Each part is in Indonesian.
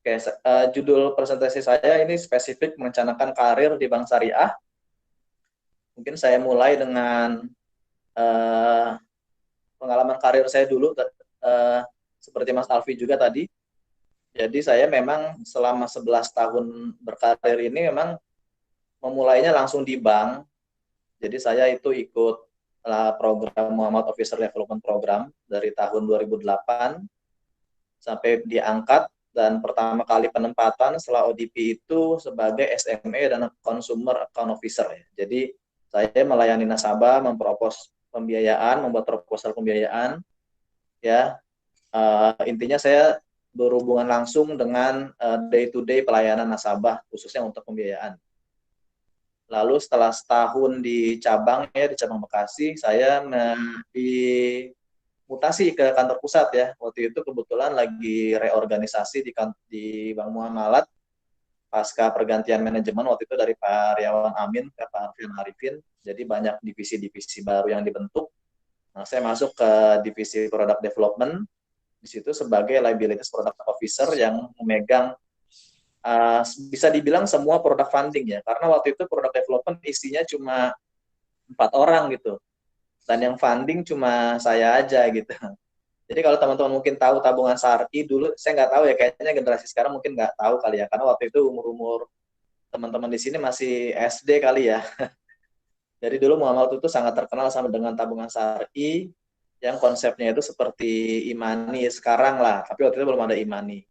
Oke, judul presentasi saya ini spesifik merencanakan karir di Bank Syariah. Mungkin saya mulai dengan pengalaman karir saya dulu, seperti Mas Alfi juga tadi. Jadi saya memang selama 11 tahun berkarir ini memang memulainya langsung di bank. Jadi saya itu ikut program Muhammad Officer Development Program dari tahun 2008 sampai diangkat, dan pertama kali penempatan setelah ODP itu sebagai SME dan Consumer Account Officer. Jadi saya melayani nasabah, mempropos pembiayaan, membuat proposal pembiayaan, ya. Intinya saya berhubungan langsung dengan day-to-day pelayanan nasabah, khususnya untuk pembiayaan. Lalu setelah setahun di cabang Bekasi, saya dimutasi ke kantor pusat ya. Waktu itu kebetulan lagi reorganisasi di Bank Muamalat pasca pergantian manajemen waktu itu dari Pak Riawan Amin ke Pak Arfian Arifin. Jadi banyak divisi-divisi baru yang dibentuk. Nah, saya masuk ke divisi Product Development. Di situ sebagai Liabilities Product Officer yang memegang bisa dibilang semua produk funding ya, karena waktu itu produk development isinya cuma 4 orang gitu, dan yang funding cuma saya aja gitu. Jadi kalau teman-teman mungkin tahu tabungan SARI dulu, saya nggak tahu ya, kayaknya generasi sekarang mungkin nggak tahu kali ya, karena waktu itu umur-umur teman-teman di sini masih SD kali ya. Jadi dulu Muhammad itu sangat terkenal sama dengan tabungan SARI, yang konsepnya itu seperti e-money sekarang lah, tapi waktu itu belum ada e-money.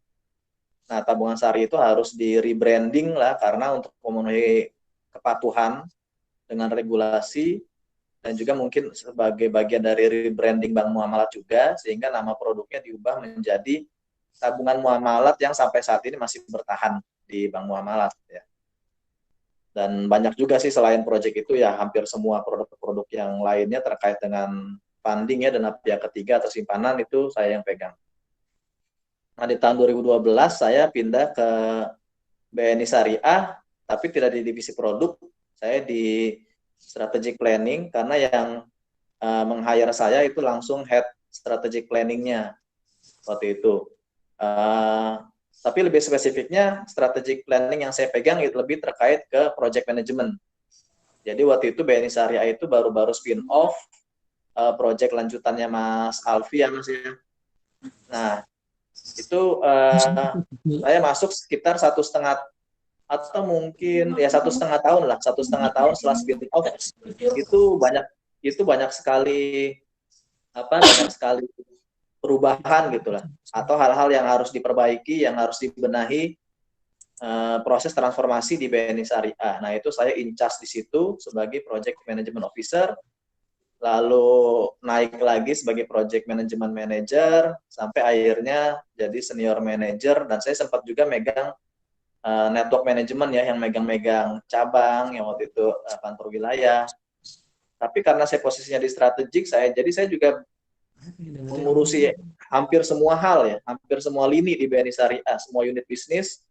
Nah, tabungan SARI itu harus di rebranding lah, karena untuk memenuhi kepatuhan dengan regulasi, dan juga mungkin sebagai bagian dari rebranding Bank Muamalat juga, sehingga nama produknya diubah menjadi tabungan muamalat yang sampai saat ini masih bertahan di Bank Muamalat ya. Dan banyak juga sih selain proyek itu ya, hampir semua produk-produk yang lainnya terkait dengan funding ya, dana pihak ketiga atau simpanan itu saya yang pegang. Nah, di tahun 2012 saya pindah ke BNI Syariah, tapi tidak di divisi produk, saya di strategic planning, karena yang meng-hire saya itu langsung head strategic planning-nya waktu itu. Tapi lebih spesifiknya strategic planning yang saya pegang itu lebih terkait ke project management. Jadi waktu itu BNI Syariah itu baru-baru spin-off project lanjutannya Mas Alfi ya Mas ya. Nah, itu saya masuk sekitar 1,5 atau mungkin ya 1,5 tahun lah, 1,5 tahun setelah spin off itu banyak sekali perubahan gitulah, atau hal-hal yang harus diperbaiki, yang harus dibenahi, proses transformasi di BNI Syariah. Nah, itu saya in charge di situ sebagai project management officer, lalu naik lagi sebagai project management manager, sampai akhirnya jadi senior manager, dan saya sempat juga megang network management ya, yang megang-megang cabang, yang waktu itu kantor wilayah. Tapi karena saya posisinya di strategik, jadi saya juga mengurusi hampir semua hal ya, hampir semua lini di BNI Syariah, semua unit bisnis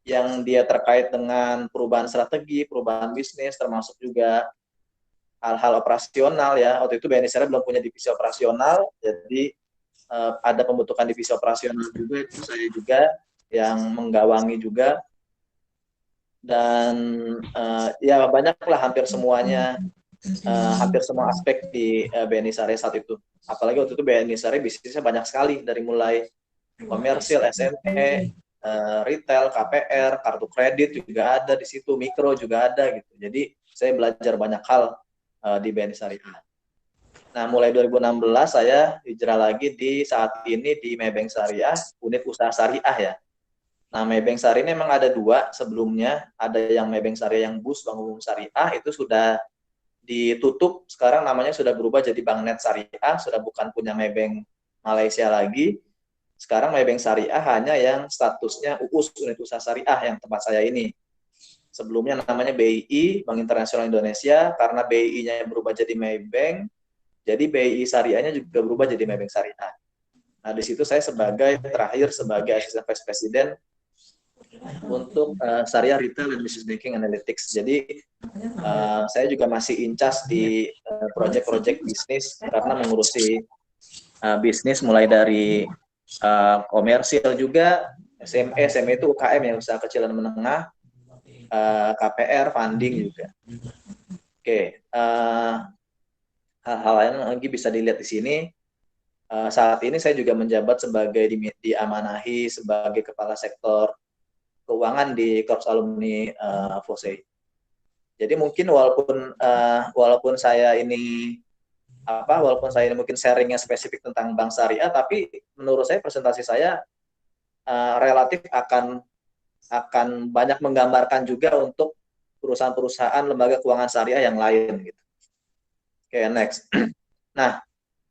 yang dia terkait dengan perubahan strategi, perubahan bisnis, termasuk juga hal-hal operasional ya. Waktu itu BNI Syariah belum punya divisi operasional, jadi ada pembentukan divisi operasional juga, itu saya juga yang menggawangi juga. Dan ya banyaklah, hampir semuanya, hampir semua aspek di BNI Syariah saat itu. Apalagi waktu itu BNI Syariah bisnisnya banyak sekali, dari mulai komersil, SME, retail, KPR, kartu kredit juga ada di situ, mikro juga ada gitu. Jadi saya belajar banyak hal di BNI Syariah. Nah, mulai 2016 saya hijrah lagi di saat ini di Maybank Syariah, unit usaha syariah ya. Nah, Maybank Syariah ini memang ada dua sebelumnya, ada yang Maybank Syariah yang BUS, Bank Umum Syariah, itu sudah ditutup, sekarang namanya sudah berubah jadi Bank Net Syariah, sudah bukan punya Maybank Malaysia lagi. Sekarang Maybank Syariah hanya yang statusnya UUS, unit usaha syariah, yang tempat saya ini. Sebelumnya namanya BII, Bank Internasional Indonesia, karena BII-nya berubah jadi Maybank, jadi BII Syariahnya juga berubah jadi Maybank Syariah. Nah, di situ saya terakhir sebagai asisten vice president untuk Syariah Retail and Business Banking Analytics. Jadi saya juga masih in charge di project-project bisnis, karena mengurusi bisnis mulai dari komersil juga, SME itu UKM ya, usaha kecil dan menengah, KPR, funding juga. Oke, hal-hal lain lagi bisa dilihat di sini. Saat ini saya juga menjabat sebagai diamanahi sebagai kepala sektor keuangan di Korps Alumni FOSE. Jadi mungkin walaupun saya ini mungkin sharingnya spesifik tentang bank syariah, tapi menurut saya presentasi saya relatif akan banyak menggambarkan juga untuk perusahaan-perusahaan lembaga keuangan syariah yang lain gitu. Oke, next. Nah,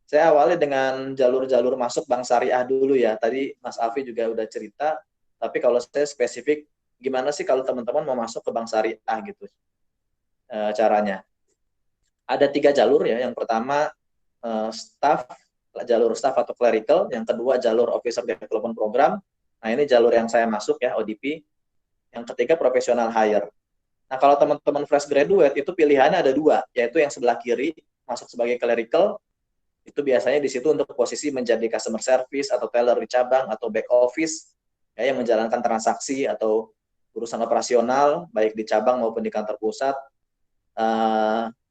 saya awali dengan jalur-jalur masuk bank syariah dulu ya. Tadi Mas Alfi juga udah cerita, tapi kalau saya spesifik, gimana sih kalau teman-teman mau masuk ke bank syariah gitu caranya? Ada 3 jalur ya. Yang pertama jalur staff atau clerical. Yang kedua jalur officer development program. Nah ini jalur yang saya masuk ya, ODP. Yang ketiga professional hire. Nah kalau teman-teman fresh graduate itu pilihannya ada 2, yaitu yang sebelah kiri masuk sebagai clerical. Itu biasanya di situ untuk posisi menjadi customer service atau teller di cabang atau back office ya, yang menjalankan transaksi atau urusan operasional baik di cabang maupun di kantor pusat.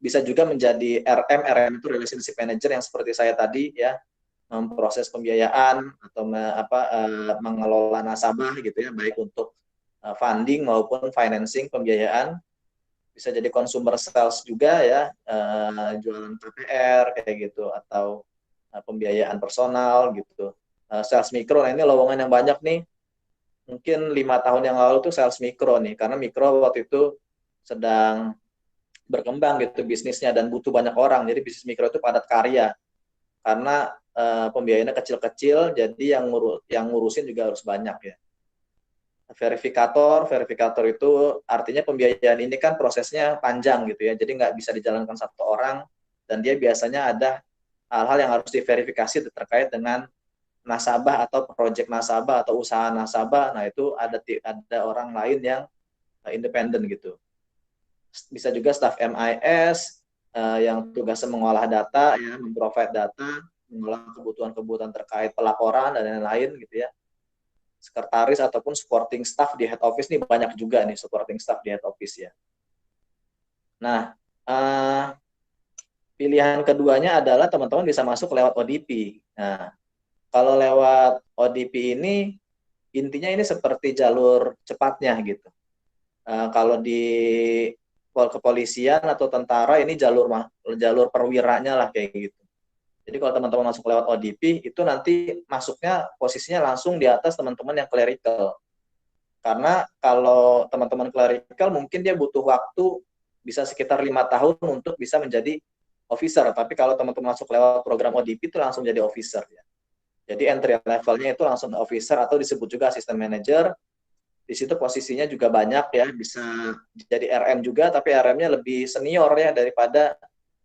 Bisa juga menjadi RM itu relationship manager yang seperti saya tadi ya, memproses pembiayaan atau mengelola nasabah gitu ya, baik untuk funding maupun financing pembiayaan. Bisa jadi consumer sales juga ya, jualan KPR kayak gitu, atau pembiayaan personal gitu. Sales mikro, nah ini lowongan yang banyak nih. Mungkin 5 tahun yang lalu tuh sales mikro nih, karena mikro waktu itu sedang berkembang gitu bisnisnya dan butuh banyak orang. Jadi bisnis mikro itu padat karya, karena pembiayaannya kecil-kecil, jadi yang ngurusin juga harus banyak ya. Verifikator itu artinya pembiayaan ini kan prosesnya panjang gitu ya, jadi nggak bisa dijalankan satu orang, dan dia biasanya ada hal-hal yang harus diverifikasi terkait dengan nasabah atau proyek nasabah atau usaha nasabah. Nah itu ada orang lain yang independen gitu. Bisa juga staff MIS yang tugasnya mengolah data ya, memprovide data, mengolah kebutuhan-kebutuhan terkait pelaporan dan lain-lain gitu ya. Sekretaris ataupun supporting staff di head office nih banyak juga nih supporting staff di head office ya. Nah, pilihan keduanya adalah teman-teman bisa masuk lewat ODP. Nah, kalau lewat ODP ini intinya ini seperti jalur cepatnya gitu. Kalau di kepolisian atau tentara ini jalur perwiranya lah kayak gitu. Jadi kalau teman-teman masuk lewat ODP, itu nanti masuknya posisinya langsung di atas teman-teman yang clerical. Karena kalau teman-teman clerical mungkin dia butuh waktu bisa sekitar 5 tahun untuk bisa menjadi officer. Tapi kalau teman-teman masuk lewat program ODP itu langsung jadi officer ya. Jadi entry levelnya itu langsung officer atau disebut juga assistant manager. Di situ posisinya juga banyak ya, bisa jadi RM juga, tapi RM-nya lebih senior ya daripada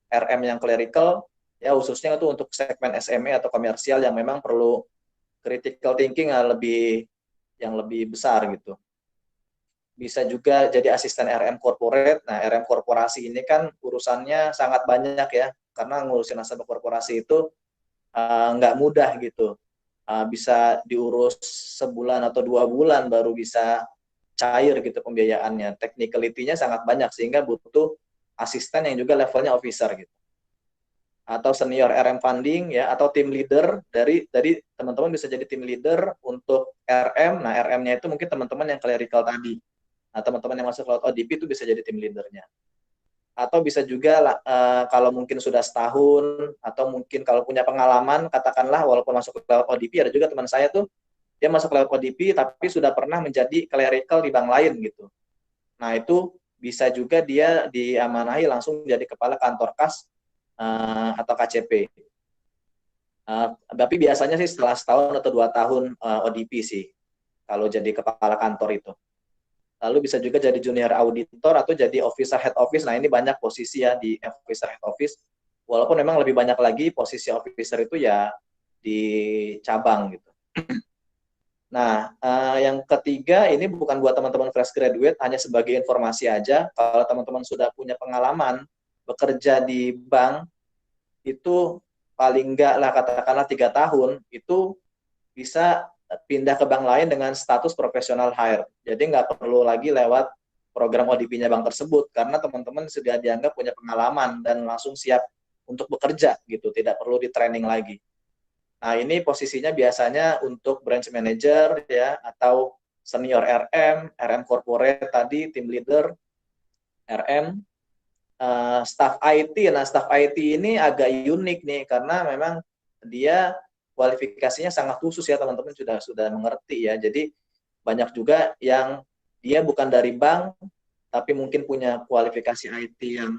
RM yang clerical. Ya khususnya itu untuk segmen SME atau komersial yang memang perlu critical thinking yang lebih besar gitu. Bisa juga jadi asisten RM corporate. Nah, RM korporasi ini kan urusannya sangat banyak ya, karena ngurusin nasabah korporasi itu nggak mudah gitu. Bisa diurus sebulan atau 2 bulan baru bisa cair gitu pembiayaannya. Technicality-nya sangat banyak sehingga butuh asisten yang juga levelnya officer gitu. Atau senior RM funding ya, atau tim leader dari teman-teman bisa jadi tim leader untuk RM. Nah, RM-nya itu mungkin teman-teman yang clerical tadi. Nah, teman-teman yang masuk lewat ODP itu bisa jadi tim leadernya. Atau bisa juga kalau mungkin sudah setahun atau mungkin kalau punya pengalaman, katakanlah walaupun masuk lewat ODP, ada juga teman saya tuh dia masuk lewat ODP tapi sudah pernah menjadi clerical di bank lain gitu. Nah, itu bisa juga dia diamanahi langsung jadi kepala kantor kas atau KCP. Tapi biasanya sih setelah setahun atau 2 tahun ODP sih, kalau jadi kepala kantor itu. Lalu bisa juga jadi junior auditor atau jadi officer head office. Nah ini banyak posisi ya di officer head office. Walaupun memang lebih banyak lagi posisi officer itu ya di cabang gitu. Nah, yang ketiga ini bukan buat teman-teman fresh graduate, hanya sebagai informasi aja. Kalau teman-teman sudah punya pengalaman bekerja di bank, itu paling enggak lah katakanlah 3 tahun, itu bisa pindah ke bank lain dengan status professional hire. Jadi nggak perlu lagi lewat program ODP-nya bank tersebut, karena teman-teman sudah dianggap punya pengalaman dan langsung siap untuk bekerja gitu, tidak perlu di training lagi. Nah, ini posisinya biasanya untuk branch manager ya, atau senior RM, RM corporate tadi, team leader, RM, staff IT. Nah, staff IT ini agak unik nih, karena memang dia kualifikasinya sangat khusus ya, teman-teman sudah mengerti ya. Jadi banyak juga yang dia bukan dari bank, tapi mungkin punya kualifikasi IT yang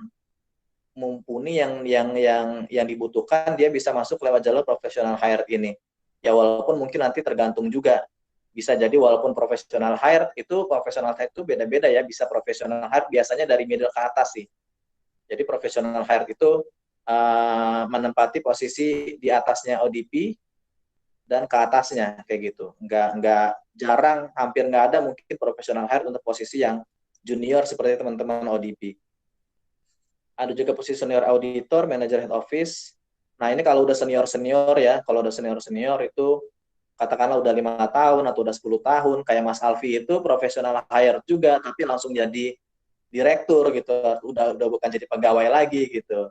mumpuni, yang dibutuhkan, dia bisa masuk lewat jalur professional hire ini. Ya walaupun mungkin nanti tergantung juga, bisa jadi walaupun professional hire itu beda-beda ya, bisa professional hire biasanya dari middle ke atas sih. Jadi professional hire itu menempati posisi di atasnya ODP dan ke atasnya kayak gitu. Nggak jarang, hampir nggak ada mungkin professional hire untuk posisi yang junior seperti teman-teman ODP. Ada juga posisi senior auditor, manager head office. Nah, ini kalau udah senior-senior ya, kalau udah senior-senior itu katakanlah udah 5 tahun atau udah 10 tahun, kayak Mas Alfi itu profesional hire juga, tapi langsung jadi direktur gitu, udah bukan jadi pegawai lagi gitu.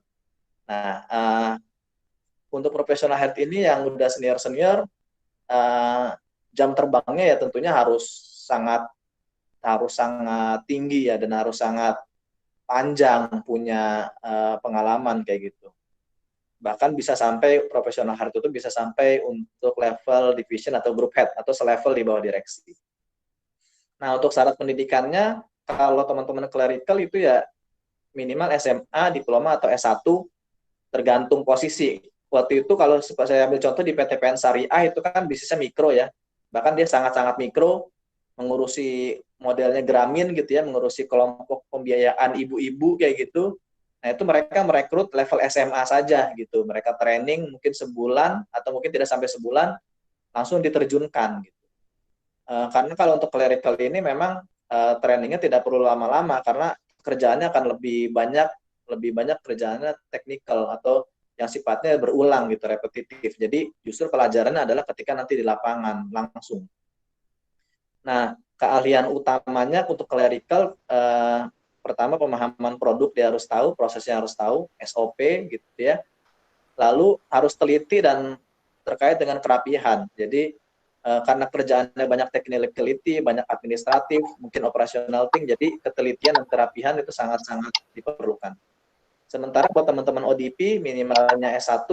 Nah, untuk profesional hire ini yang udah senior-senior, jam terbangnya ya tentunya harus sangat tinggi ya, dan harus sangat panjang, punya pengalaman kayak gitu. Bahkan bisa sampai profesional hire itu bisa sampai untuk level division atau group head atau selevel di bawah direksi. Nah, untuk syarat pendidikannya, kalau teman-teman clerical itu ya minimal SMA, diploma atau S1, tergantung posisi. Waktu itu kalau saya ambil contoh di PTPN Syariah itu kan bisnisnya mikro ya. Bahkan dia sangat-sangat mikro, mengurusi modelnya Gramin gitu ya, mengurusi kelompok pembiayaan ibu-ibu kayak gitu. Nah, itu mereka merekrut level SMA saja gitu. Mereka training mungkin sebulan atau mungkin tidak sampai sebulan, langsung diterjunkan gitu. Karena kalau untuk clerical ini memang trainingnya tidak perlu lama-lama, karena kerjaannya akan lebih banyak kerjaannya teknikal atau yang sifatnya berulang gitu, repetitif. Jadi justru pelajarannya adalah ketika nanti di lapangan langsung. Nah, keahlian utamanya untuk clerical, pertama pemahaman produk dia harus tahu, prosesnya harus tahu, SOP gitu ya. Lalu harus teliti dan terkait dengan kerapihan. Jadi karena kerjaannya banyak technicality, banyak administratif, mungkin operasional thing, jadi ketelitian dan kerapihan itu sangat-sangat diperlukan. Sementara buat teman-teman ODP minimalnya S1,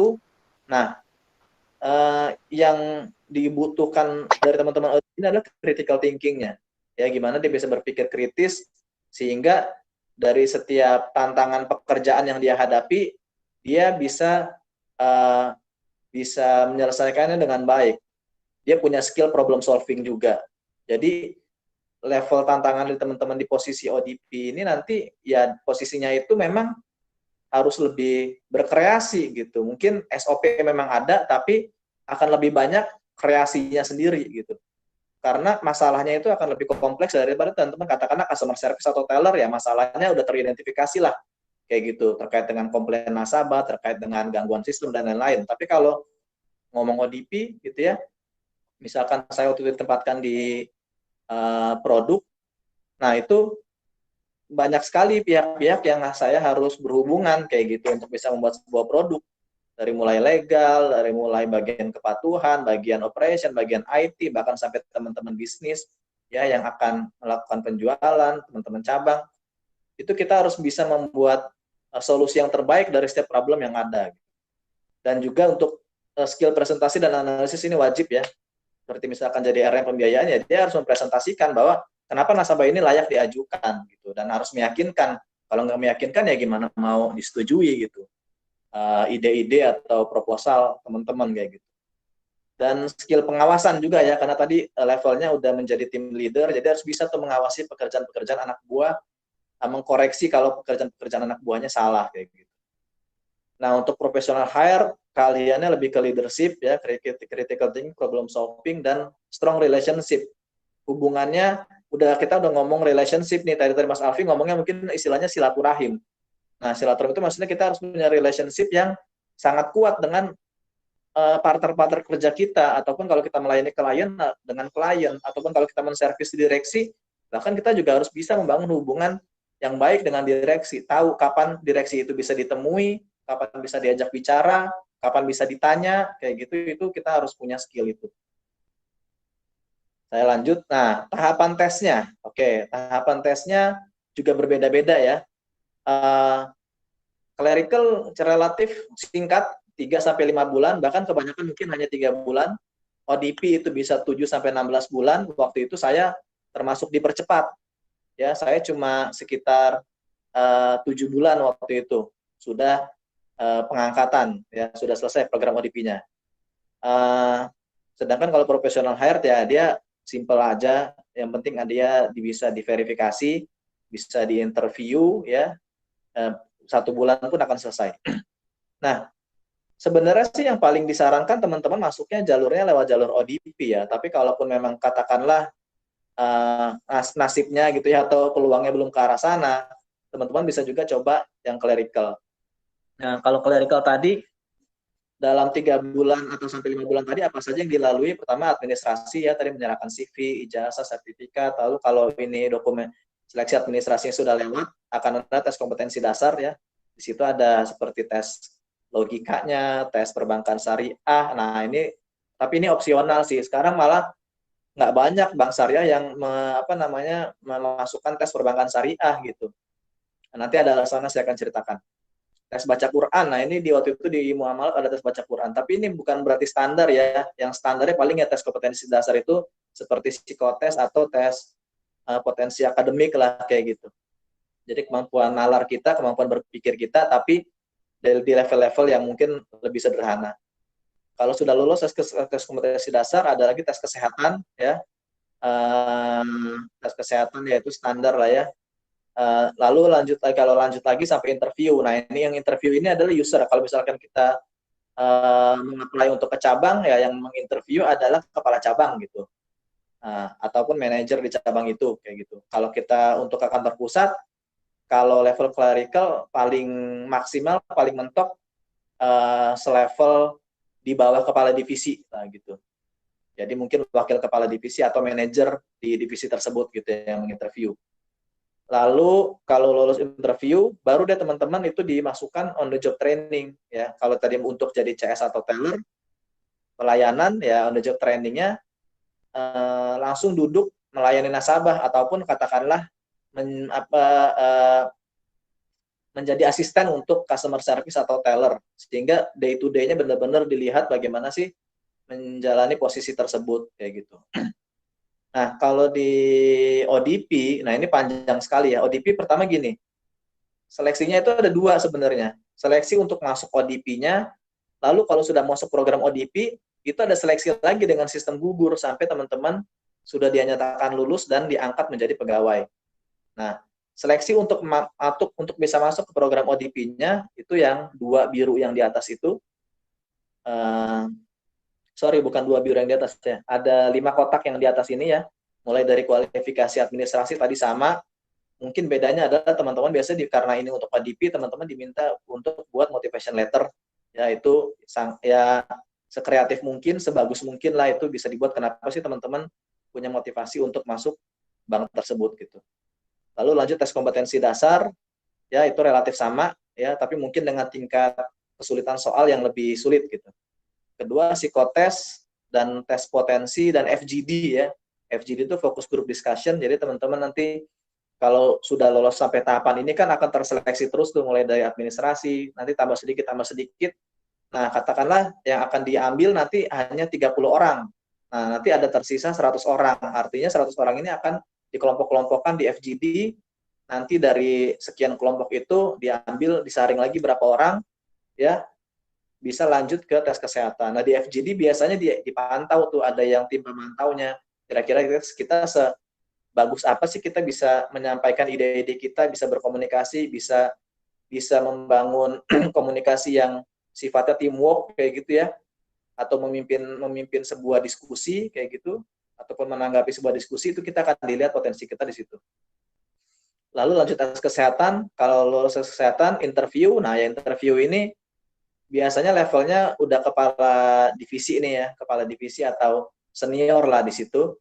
nah yang dibutuhkan dari teman-teman ODP ini adalah critical thinking-nya. Ya, gimana dia bisa berpikir kritis sehingga dari setiap tantangan pekerjaan yang dia hadapi, dia bisa menyelesaikannya dengan baik. Dia punya skill problem solving juga. Jadi level tantangan dari teman-teman di posisi ODP ini nanti ya posisinya itu memang harus lebih berkreasi gitu. Mungkin SOP memang ada, tapi akan lebih banyak kreasinya sendiri gitu. Karena masalahnya itu akan lebih kompleks daripada teman-teman katakanlah customer service atau teller ya, masalahnya udah teridentifikasi lah kayak gitu, terkait dengan komplain nasabah, terkait dengan gangguan sistem dan lain-lain. Tapi kalau ngomong ODP gitu ya, misalkan saya waktu itu ditempatkan di produk, nah itu banyak sekali pihak-pihak yang saya harus berhubungan kayak gitu untuk bisa membuat sebuah produk, dari mulai legal, dari mulai bagian kepatuhan, bagian operation, bagian IT, bahkan sampai teman-teman bisnis ya yang akan melakukan penjualan, teman-teman cabang, itu kita harus bisa membuat solusi yang terbaik dari setiap problem yang ada. Dan juga untuk skill presentasi dan analisis ini wajib ya. Seperti misalkan jadi RM pembiayaan ya, dia harus mempresentasikan bahwa kenapa nasabah ini layak diajukan gitu, dan harus meyakinkan. Kalau nggak meyakinkan ya gimana mau disetujui gitu ide-ide atau proposal teman-teman kayak gitu. Dan skill pengawasan juga ya, karena tadi levelnya udah menjadi tim leader, jadi harus bisa tuh mengawasi pekerjaan-pekerjaan anak buah, mengkoreksi kalau pekerjaan-pekerjaan anak buahnya salah kayak gitu. Nah, untuk professional hire, kaliannya lebih ke leadership ya, critical thinking, problem solving, dan strong relationship. Hubungannya, kita udah ngomong relationship nih, tadi Mas Alfi ngomongnya mungkin istilahnya silaturahim. Nah, silaturahim itu maksudnya kita harus punya relationship yang sangat kuat dengan partner-partner kerja kita, ataupun kalau kita melayani klien dengan klien, ataupun kalau kita menservis direksi, bahkan kita juga harus bisa membangun hubungan yang baik dengan direksi, tahu kapan direksi itu bisa ditemui, kapan bisa diajak bicara, kapan bisa ditanya, kayak gitu, itu kita harus punya skill itu. Saya lanjut. Nah, tahapan tesnya. Oke, tahapan tesnya juga berbeda-beda ya. Clerical relatif singkat, 3-5 bulan, bahkan kebanyakan mungkin hanya 3 bulan. ODP itu bisa 7-16 bulan. Waktu itu saya termasuk dipercepat. Ya, saya cuma sekitar 7 bulan waktu itu sudah pengangkatan, ya sudah selesai program ODP-nya. Sedangkan kalau profesional hired ya dia simple aja, yang penting dia bisa diverifikasi, bisa diinterview, ya 1 bulan pun akan selesai. Nah, sebenarnya sih yang paling disarankan teman-teman masuknya jalurnya lewat jalur ODP ya, tapi kalaupun memang katakanlah nasibnya gitu ya, atau peluangnya belum ke arah sana, teman-teman bisa juga coba yang clerical. Nah, kalau clerical tadi, dalam 3 bulan atau sampai 5 bulan tadi, apa saja yang dilalui? Pertama, administrasi ya, tadi menyerahkan CV, ijazah, sertifikat, lalu kalau ini dokumen seleksi administrasinya sudah lewat, akan ada tes kompetensi dasar ya. Di situ ada seperti tes logikanya, tes perbankan syariah. Nah, ini tapi ini opsional sih. Sekarang malah nggak banyak bank syariah yang memasukkan tes perbankan syariah gitu. Nah, nanti ada alasannya, saya akan ceritakan. Tes baca Quran, nah ini di waktu itu di Muamalat ada tes baca Quran, tapi ini bukan berarti standar ya. Yang standarnya paling ya tes kompetensi dasar itu seperti psikotes atau tes potensi akademik lah kayak gitu. Jadi kemampuan nalar kita, kemampuan berpikir kita, tapi di level-level yang mungkin lebih sederhana. Kalau sudah lulus tes kompetensi dasar, ada lagi tes kesehatan ya. Tes kesehatan yaitu standar lah ya. Lalu kalau lanjut lagi sampai interview. Nah, ini yang interview ini adalah user. Kalau misalkan kita mengapply untuk ke cabang, ya yang menginterview adalah kepala cabang gitu. Ataupun manajer di cabang itu kayak gitu. Kalau kita untuk ke kantor pusat, kalau level clerical paling maksimal, paling mentok selevel di bawah kepala divisi gitu. Jadi mungkin wakil kepala divisi atau manajer di divisi tersebut gitu yang menginterview. Lalu kalau lolos interview, baru deh teman-teman itu dimasukkan on the job training ya. Kalau tadi untuk jadi CS atau teller, pelayanan ya on the job trainingnya langsung duduk melayani nasabah, ataupun katakanlah menjadi asisten untuk customer service atau teller, sehingga day to day-nya benar-benar dilihat bagaimana sih menjalani posisi tersebut kayak gitu. Nah, kalau di ODP, nah ini panjang sekali ya. ODP pertama gini, seleksinya itu ada 2 sebenarnya. Seleksi untuk masuk ODP-nya, lalu kalau sudah masuk program ODP, itu ada seleksi lagi dengan sistem gugur sampai teman-teman sudah dinyatakan lulus dan diangkat menjadi pegawai. Nah, seleksi untuk bisa masuk ke program ODP-nya, itu yang 2 biru yang di atas itu. Sorry, bukan 2 biru yang di atas ya. Ada 5 kotak yang di atas ini ya. Mulai dari kualifikasi administrasi tadi sama. Mungkin bedanya adalah teman-teman biasanya karena ini untuk ODP, teman-teman diminta untuk buat motivation letter. Ya, itu ya sekreatif mungkin, sebagus mungkin lah itu bisa dibuat. Kenapa sih teman-teman punya motivasi untuk masuk bank tersebut gitu. Lalu lanjut tes kompetensi dasar, ya itu relatif sama ya, tapi mungkin dengan tingkat kesulitan soal yang lebih sulit gitu. Kedua, psikotes dan tes potensi dan FGD ya. FGD itu fokus group discussion. Jadi teman-teman nanti kalau sudah lolos sampai tahapan ini kan akan terseleksi terus tuh, mulai dari administrasi, nanti tambah sedikit. Nah, katakanlah yang akan diambil nanti hanya 30 orang. Nah, nanti ada tersisa 100 orang. Artinya 100 orang ini akan dikelompok-kelompokkan di FGD. Nanti dari sekian kelompok itu diambil, disaring lagi berapa orang ya, bisa lanjut ke tes kesehatan. Nah, di FGD biasanya dipantau tuh, ada yang tim pemantaunya. Kira-kira kita sebagus apa sih kita bisa menyampaikan ide-ide kita, bisa berkomunikasi, bisa membangun komunikasi yang sifatnya teamwork kayak gitu ya, atau memimpin sebuah diskusi kayak gitu, ataupun menanggapi sebuah diskusi, itu kita akan dilihat potensi kita di situ. Lalu lanjut tes kesehatan. Kalau lulus tes kesehatan, interview. Nah, ya interview ini biasanya levelnya udah kepala divisi ini ya, kepala divisi atau senior lah di situ.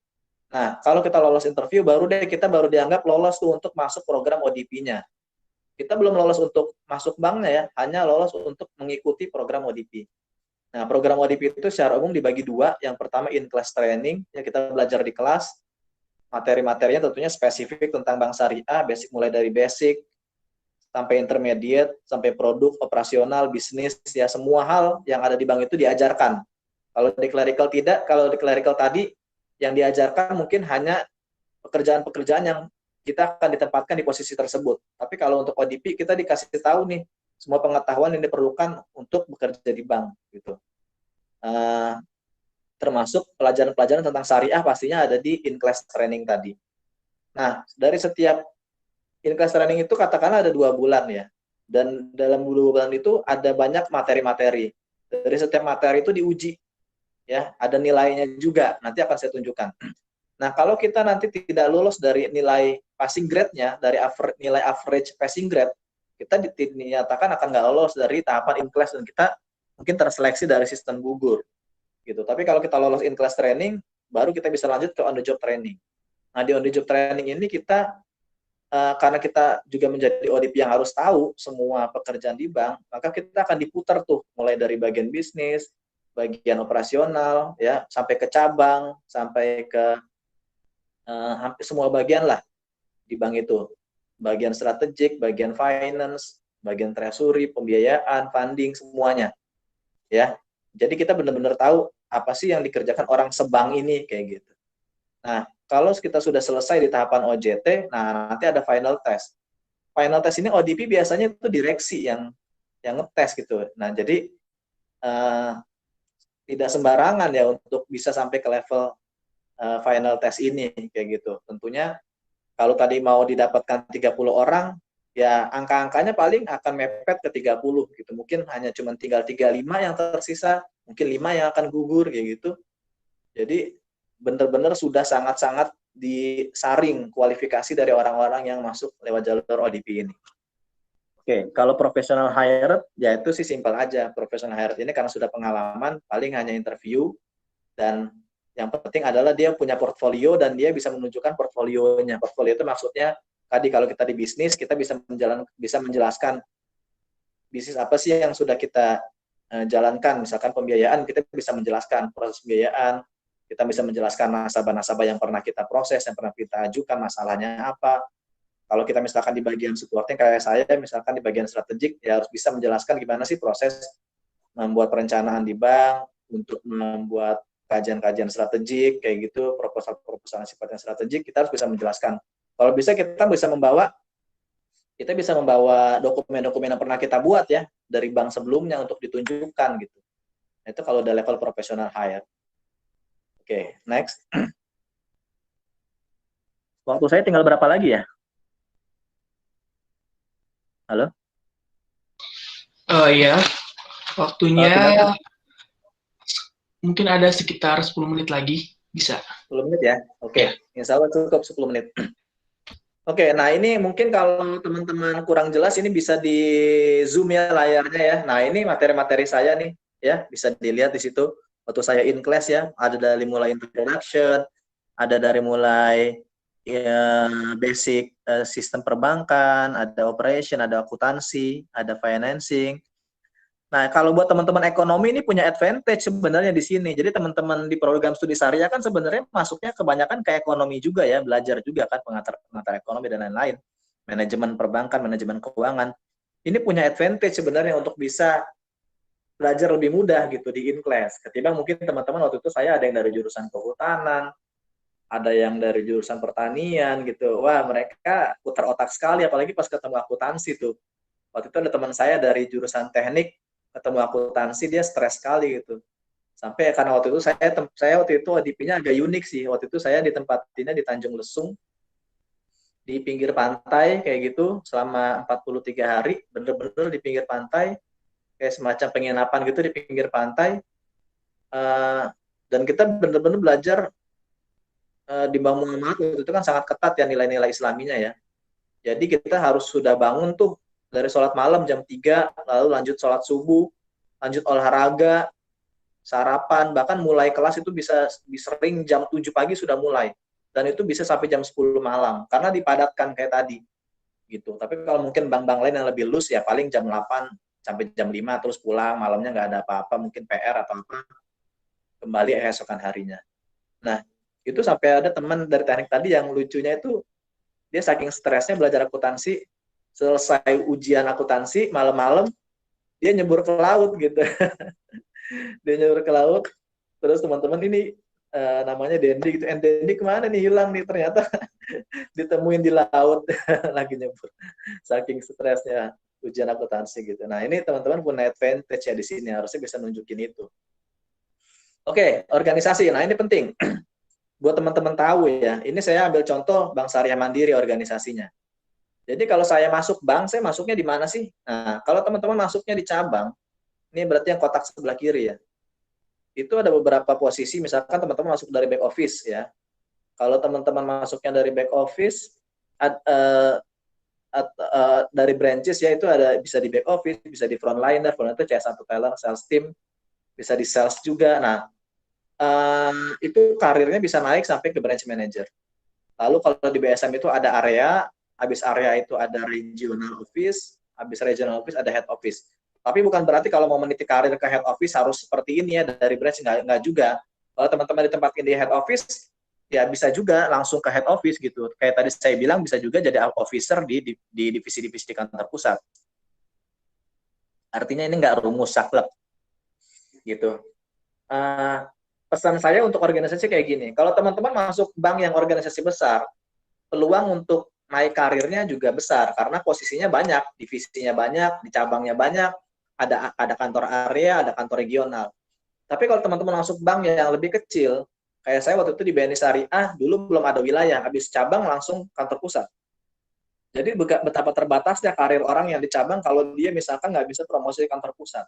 Nah, kalau kita lolos interview, kita baru dianggap lolos tuh untuk masuk program ODP-nya. Kita belum lolos untuk masuk banknya ya, hanya lolos untuk mengikuti program ODP. Nah, program ODP itu secara umum dibagi dua. Yang pertama in-class training, ya kita belajar di kelas. Materi-materinya tentunya spesifik tentang bank syariah, mulai dari basic, sampai intermediate, sampai produk, operasional, bisnis, ya semua hal yang ada di bank itu diajarkan. Kalau di clerical tidak, kalau di clerical tadi, yang diajarkan mungkin hanya pekerjaan-pekerjaan yang kita akan ditempatkan di posisi tersebut. Tapi kalau untuk ODP kita dikasih tahu nih semua pengetahuan yang diperlukan untuk bekerja di bank gitu. Termasuk pelajaran-pelajaran tentang syariah pastinya ada di in-class training tadi. Nah, dari setiap in-class training itu katakanlah ada 2 bulan ya. Dan dalam 2 bulan itu ada banyak materi-materi. Dari setiap materi itu diuji. Ya, ada nilainya juga. Nanti akan saya tunjukkan. Nah, kalau kita nanti tidak lulus dari nilai passing grade-nya, dari nilai average passing grade, kita dinyatakan akan nggak lolos dari tahapan in-class dan kita mungkin terseleksi dari sistem gugur. Gitu. Tapi kalau kita lolos in-class training, baru kita bisa lanjut ke on-the-job training. Nah, di on-the-job training ini kita, karena kita juga menjadi ODP yang harus tahu semua pekerjaan di bank, maka kita akan diputar tuh, mulai dari bagian bisnis, bagian operasional, ya sampai ke cabang, sampai ke hampir semua bagian lah di bank itu. Bagian strategik, bagian finance, bagian treasury, pembiayaan, funding, semuanya. Ya, jadi kita benar-benar tahu apa sih yang dikerjakan orang sebank ini kayak gitu. Nah, kalau kita sudah selesai di tahapan OJT, nah nanti ada final test. Final test ini ODP biasanya itu direksi yang ngetes gitu. Nah, jadi tidak sembarangan ya untuk bisa sampai ke level final test ini kayak gitu. Tentunya kalau tadi mau didapatkan 30 orang, ya angka-angkanya paling akan mepet ke 30 gitu. Mungkin hanya cuma tinggal 35 yang tersisa, mungkin 5 yang akan gugur kayak gitu. Jadi benar-benar sudah sangat-sangat disaring kualifikasi dari orang-orang yang masuk lewat jalur ODP ini. Oke, kalau professional hired, ya itu sih simpel aja. Professional hired ini karena sudah pengalaman, paling hanya interview, dan yang penting adalah dia punya portfolio dan dia bisa menunjukkan portfolionya. Portfolio itu maksudnya tadi kalau kita di bisnis, kita bisa menjelaskan bisnis apa sih yang sudah kita jalankan. Misalkan pembiayaan, kita bisa menjelaskan proses pembiayaan, kita bisa menjelaskan nasabah-nasabah yang pernah kita proses, yang pernah kita ajukan, masalahnya apa. Kalau kita misalkan di bagian supporting kayak saya, misalkan di bagian strategik, ya harus bisa menjelaskan gimana sih proses membuat perencanaan di bank, untuk membuat kajian-kajian strategik, kayak gitu, proposal-proposal sifatnya strategik, kita harus bisa menjelaskan. Kalau bisa kita bisa membawa dokumen-dokumen yang pernah kita buat ya, dari bank sebelumnya untuk ditunjukkan gitu. Itu kalau udah level professional hire. Oke, next. Waktu saya tinggal berapa lagi ya? Halo? Iya, waktunya tinggal mungkin ada sekitar 10 menit lagi, bisa. 10 menit ya? Oke, insya Allah cukup 10 menit. Oke, nah ini mungkin kalau teman-teman kurang jelas, ini bisa di zoom ya layarnya ya. Nah ini materi-materi saya nih, ya bisa dilihat di situ. Waktu saya in class ya, ada dari mulai introduction, ada dari mulai ya, basic sistem perbankan, ada operation, ada akuntansi, ada financing. Nah, kalau buat teman-teman ekonomi ini punya advantage sebenarnya di sini. Jadi teman-teman di program studi syariah kan sebenarnya masuknya kebanyakan ke ekonomi juga ya, belajar juga kan pengantar ekonomi dan lain-lain. Manajemen perbankan, manajemen keuangan. Ini punya advantage sebenarnya untuk bisa belajar lebih mudah gitu di in-class. Ketimbang mungkin teman-teman waktu itu saya ada yang dari jurusan kehutanan, ada yang dari jurusan pertanian gitu. Wah, mereka putar otak sekali apalagi pas ketemu akuntansi tuh. Waktu itu ada teman saya dari jurusan teknik, ketemu akuntansi, dia stres sekali gitu. Sampai karena waktu itu saya waktu itu ODP-nya agak unik sih. Waktu itu saya ditempatinnya di Tanjung Lesung, di pinggir pantai kayak gitu selama 43 hari, bener-bener di pinggir pantai, kayak semacam penginapan gitu di pinggir pantai. Dan kita bener-bener belajar di Bank Muhammad waktu itu kan sangat ketat ya nilai-nilai Islaminya ya. Jadi kita harus sudah bangun tuh dari sholat malam jam 3, lalu lanjut sholat subuh, lanjut olahraga, sarapan, bahkan mulai kelas itu bisa sering jam 7 pagi sudah mulai. Dan itu bisa sampai jam 10 malam, karena dipadatkan kayak tadi. Gitu. Tapi kalau mungkin bank-bank lain yang lebih loose, ya paling jam 8 sampai jam 5, terus pulang, malamnya nggak ada apa-apa, mungkin PR atau apa, kembali esokan harinya. Nah, itu sampai ada teman dari teknik tadi yang lucunya itu, dia saking stresnya belajar akuntansi, selesai ujian akuntansi, malam-malam, dia nyebur ke laut gitu. Dia nyebur ke laut, terus teman-teman ini namanya Dendi gitu, Dendi kemana nih, hilang nih, ternyata ditemuin di laut lagi nyebur, saking stresnya ujian akuntansi gitu. Nah ini teman-teman punya advantage ya di sini, harusnya bisa nunjukin itu. Oke, organisasi, nah ini penting buat teman-teman tahu ya. Ini saya ambil contoh Bank Syariah Mandiri organisasinya. Jadi kalau saya masuk bank, saya masuknya di mana sih? Nah, kalau teman-teman masuknya di cabang, ini berarti yang kotak sebelah kiri ya. Itu ada beberapa posisi, misalkan teman-teman masuk dari back office ya. Kalau teman-teman masuknya dari back office, dari branches ya, itu ada bisa di back office, bisa di frontliner, itu CS1 teller, sales team, bisa di sales juga. Nah, itu karirnya bisa naik sampai ke branch manager. Lalu kalau di BSM itu ada area, habis area itu ada regional office, habis regional office ada head office. Tapi bukan berarti kalau mau meniti karir ke head office harus seperti ini ya, dari branch, nggak juga. Kalau teman-teman ditempatkan di head office, ya bisa juga langsung ke head office gitu. Kayak tadi saya bilang, bisa juga jadi officer di divisi-divisi di kantor pusat. Artinya ini nggak rumus saklek gitu. Pesan saya untuk organisasi kayak gini, kalau teman-teman masuk bank yang organisasi besar, peluang untuk naik karirnya juga besar, karena posisinya banyak, divisinya banyak, di cabangnya banyak, ada kantor area, ada kantor regional. Tapi kalau teman-teman masuk bank yang lebih kecil, kayak saya waktu itu di BNI Syariah, dulu belum ada wilayah, habis cabang langsung kantor pusat. Jadi betapa terbatasnya karir orang yang di cabang kalau dia misalkan nggak bisa promosi di kantor pusat.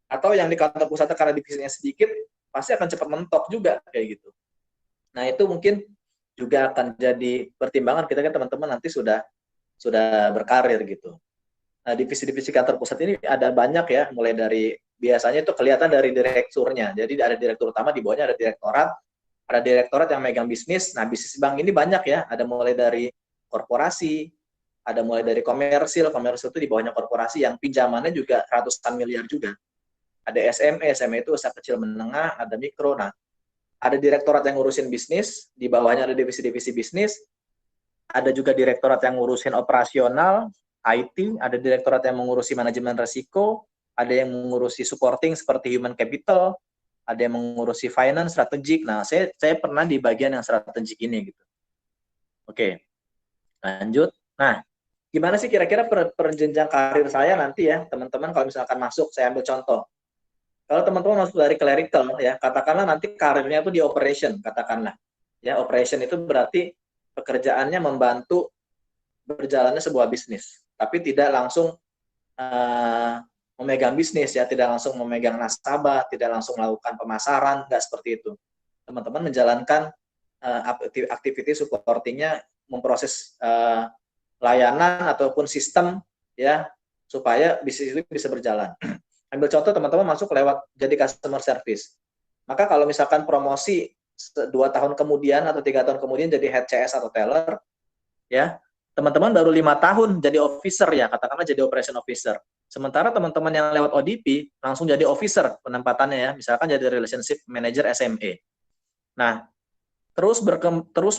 Atau yang di kantor pusat karena divisinya sedikit, pasti akan cepat mentok juga kayak gitu. Nah itu mungkin juga akan jadi pertimbangan kita kan teman-teman nanti sudah berkarir gitu. Nah divisi-divisi kantor pusat ini ada banyak ya, mulai dari biasanya itu kelihatan dari direkturnya. Jadi ada direktur utama, di bawahnya ada direktorat yang megang bisnis. Nah bisnis bank ini banyak ya, ada mulai dari korporasi, ada mulai dari komersil itu di bawahnya korporasi yang pinjamannya juga ratusan miliar juga. Ada SME itu usaha kecil menengah, ada mikro. Nah, ada direktorat yang ngurusin bisnis, di bawahnya ada divisi-divisi bisnis, ada juga direktorat yang ngurusin operasional, IT, ada direktorat yang mengurusi manajemen risiko, ada yang mengurusi supporting seperti human capital, ada yang mengurusi finance, strategik. Nah, saya pernah di bagian yang strategik ini gitu. Oke, lanjut. Nah, gimana sih kira-kira perjenjang karir saya nanti ya, teman-teman kalau misalkan masuk, saya ambil contoh. Kalau teman-teman masuk dari clerical ya, katakanlah nanti karirnya itu di operation, katakanlah. Ya, operation itu berarti pekerjaannya membantu berjalannya sebuah bisnis, tapi tidak langsung memegang bisnis ya, tidak langsung memegang nasabah, tidak langsung melakukan pemasaran, nggak seperti itu. Teman-teman menjalankan aktivitas supportingnya, memproses layanan ataupun sistem ya, supaya bisnis itu bisa berjalan. Ambil contoh teman-teman masuk lewat jadi customer service. Maka kalau misalkan promosi 2 tahun kemudian atau 3 tahun kemudian jadi head CS atau teller, ya teman-teman baru 5 tahun jadi officer ya, katakanlah jadi operation officer. Sementara teman-teman yang lewat ODP langsung jadi officer penempatannya ya, misalkan jadi relationship manager SME. Nah, terus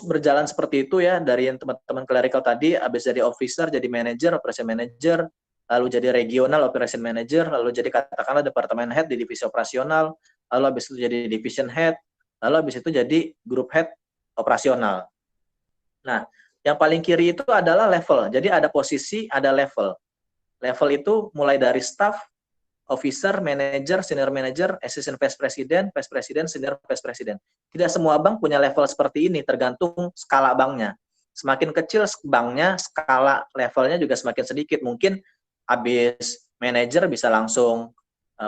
berjalan seperti itu ya, dari yang teman-teman clerical tadi, habis jadi officer, jadi manager, operation manager, lalu jadi regional operation manager, lalu jadi katakanlah departemen head di divisi operasional, lalu habis itu jadi division head, lalu habis itu jadi group head operasional. Nah, yang paling kiri itu adalah level. Jadi ada posisi, ada level. Level itu mulai dari staff, officer, manager, senior manager, assistant vice president, senior vice president. Tidak semua bank punya level seperti ini, tergantung skala banknya. Semakin kecil banknya, skala levelnya juga semakin sedikit. Mungkin habis manager bisa langsung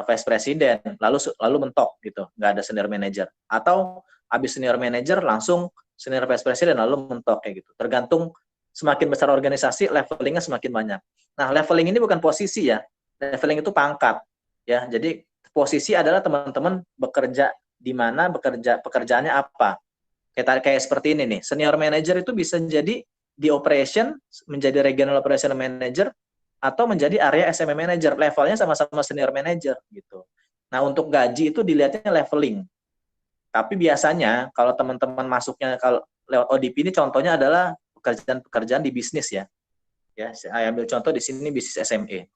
vice president, lalu mentok gitu, nggak ada senior manager. Atau habis senior manager langsung senior vice president, lalu mentok kayak gitu. Tergantung semakin besar organisasi, levelingnya semakin banyak. Nah, leveling ini bukan posisi ya, leveling itu pangkat ya. Jadi posisi adalah teman-teman bekerja di mana, pekerjaannya apa. Kayak seperti ini nih, senior manager itu bisa jadi di operation menjadi regional operation manager atau menjadi area SME manager, levelnya sama-sama senior manager gitu. Nah, untuk gaji itu dilihatnya leveling. Tapi biasanya kalau teman-teman masuknya kalau lewat ODP ini contohnya adalah pekerjaan-pekerjaan di bisnis ya. Ya, saya ambil contoh di sini bisnis SME.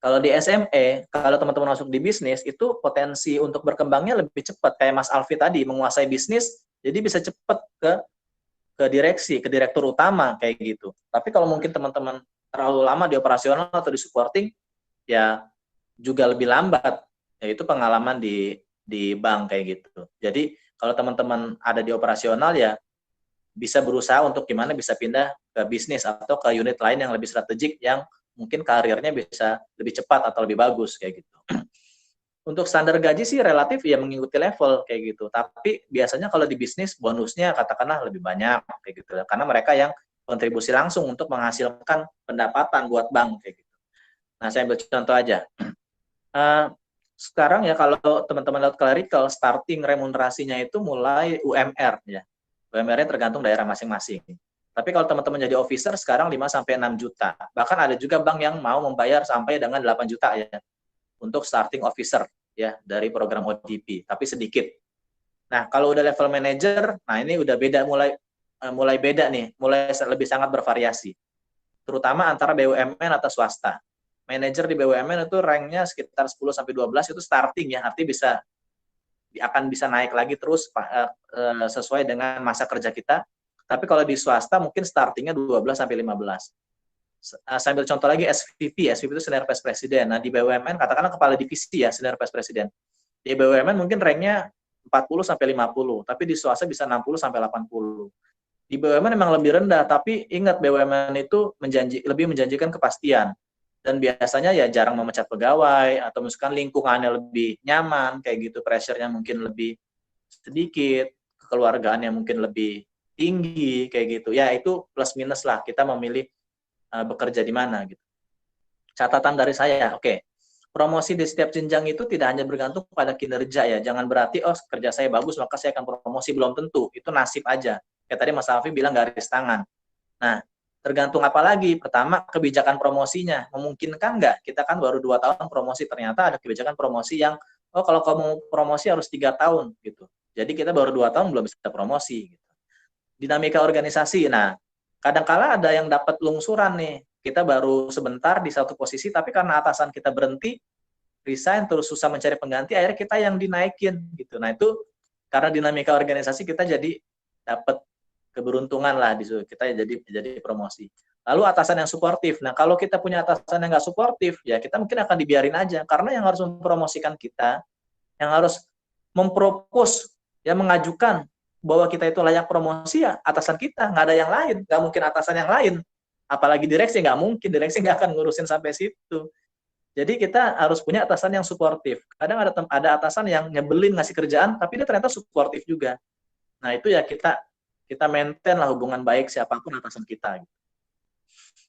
Kalau di SME, kalau teman-teman masuk di bisnis, itu potensi untuk berkembangnya lebih cepat. Kayak Mas Alfi tadi, menguasai bisnis, jadi bisa cepat ke direksi, ke direktur utama, kayak gitu. Tapi kalau mungkin teman-teman terlalu lama di operasional atau di supporting, ya juga lebih lambat, yaitu pengalaman di bank, kayak gitu. Jadi, kalau teman-teman ada di operasional, ya bisa berusaha untuk gimana bisa pindah ke bisnis atau ke unit lain yang lebih strategik, yang mungkin karirnya bisa lebih cepat atau lebih bagus kayak gitu. Untuk standar gaji sih relatif ya mengikuti level kayak gitu. Tapi biasanya kalau di bisnis bonusnya katakanlah lebih banyak kayak gitu. Karena mereka yang kontribusi langsung untuk menghasilkan pendapatan buat bank kayak gitu. Nah, saya ambil contoh aja. Sekarang ya kalau teman-teman lewat clerical, starting remunerasinya itu mulai UMR ya. UMR-nya tergantung daerah masing-masing. Tapi kalau teman-teman jadi officer sekarang 5-6 juta. Bahkan ada juga bank yang mau membayar sampai dengan 8 juta ya untuk starting officer ya dari program ODP, tapi sedikit. Nah, kalau udah level manager, nah ini udah beda mulai beda nih, mulai lebih sangat bervariasi. Terutama antara BUMN atau swasta. Manager di BUMN itu ranknya sekitar 10-12 itu starting ya, artinya akan bisa naik lagi terus sesuai dengan masa kerja kita. Tapi kalau di swasta mungkin startingnya 12-15. Sambil contoh lagi SVP itu Senior Vice President. Nah, di BUMN katakanlah kepala divisi ya, Senior Vice President. Di BUMN mungkin ranknya 40-50, tapi di swasta bisa 60-80. Di BUMN memang lebih rendah, tapi ingat BUMN itu lebih menjanjikan kepastian. Dan biasanya ya jarang memecat pegawai, atau misalkan lingkungannya lebih nyaman, kayak gitu, pressure-nya mungkin lebih sedikit, kekeluargaannya mungkin lebih tinggi, kayak gitu. Ya itu plus minus lah, kita memilih bekerja di mana gitu. Catatan dari saya, oke. Promosi di setiap jenjang itu tidak hanya bergantung pada kinerja ya. Jangan berarti kerja saya bagus maka saya akan promosi, belum tentu. Itu nasib aja. Kayak tadi Mas Alfi bilang garis tangan. Nah, tergantung apa lagi? Pertama, kebijakan promosinya. Memungkinkan nggak? Kita kan baru 2 tahun promosi, ternyata ada kebijakan promosi yang kalau kamu promosi harus 3 tahun gitu. Jadi kita baru 2 tahun belum bisa promosi gitu. Dinamika organisasi. Nah, kadang-kala ada yang dapat lungsuran nih. Kita baru sebentar di satu posisi, tapi karena atasan kita berhenti, resign, terus susah mencari pengganti, akhirnya kita yang dinaikin gitu. Nah, itu karena dinamika organisasi kita jadi dapat keberuntungan lah, kita jadi promosi. Lalu atasan yang suportif. Nah, kalau kita punya atasan yang nggak suportif, ya kita mungkin akan dibiarin aja. Karena yang harus mempromosikan kita, yang harus mempropos, ya mengajukan bahwa kita itu layak promosi ya atasan kita, nggak ada yang lain, nggak mungkin atasan yang lain, apalagi direksi, nggak mungkin, direksi nggak akan ngurusin sampai situ. Jadi kita harus punya atasan yang suportif. Kadang ada atasan yang nyebelin ngasih kerjaan, tapi dia ternyata suportif juga. Nah itu ya kita maintain lah hubungan baik siapapun atasan kita.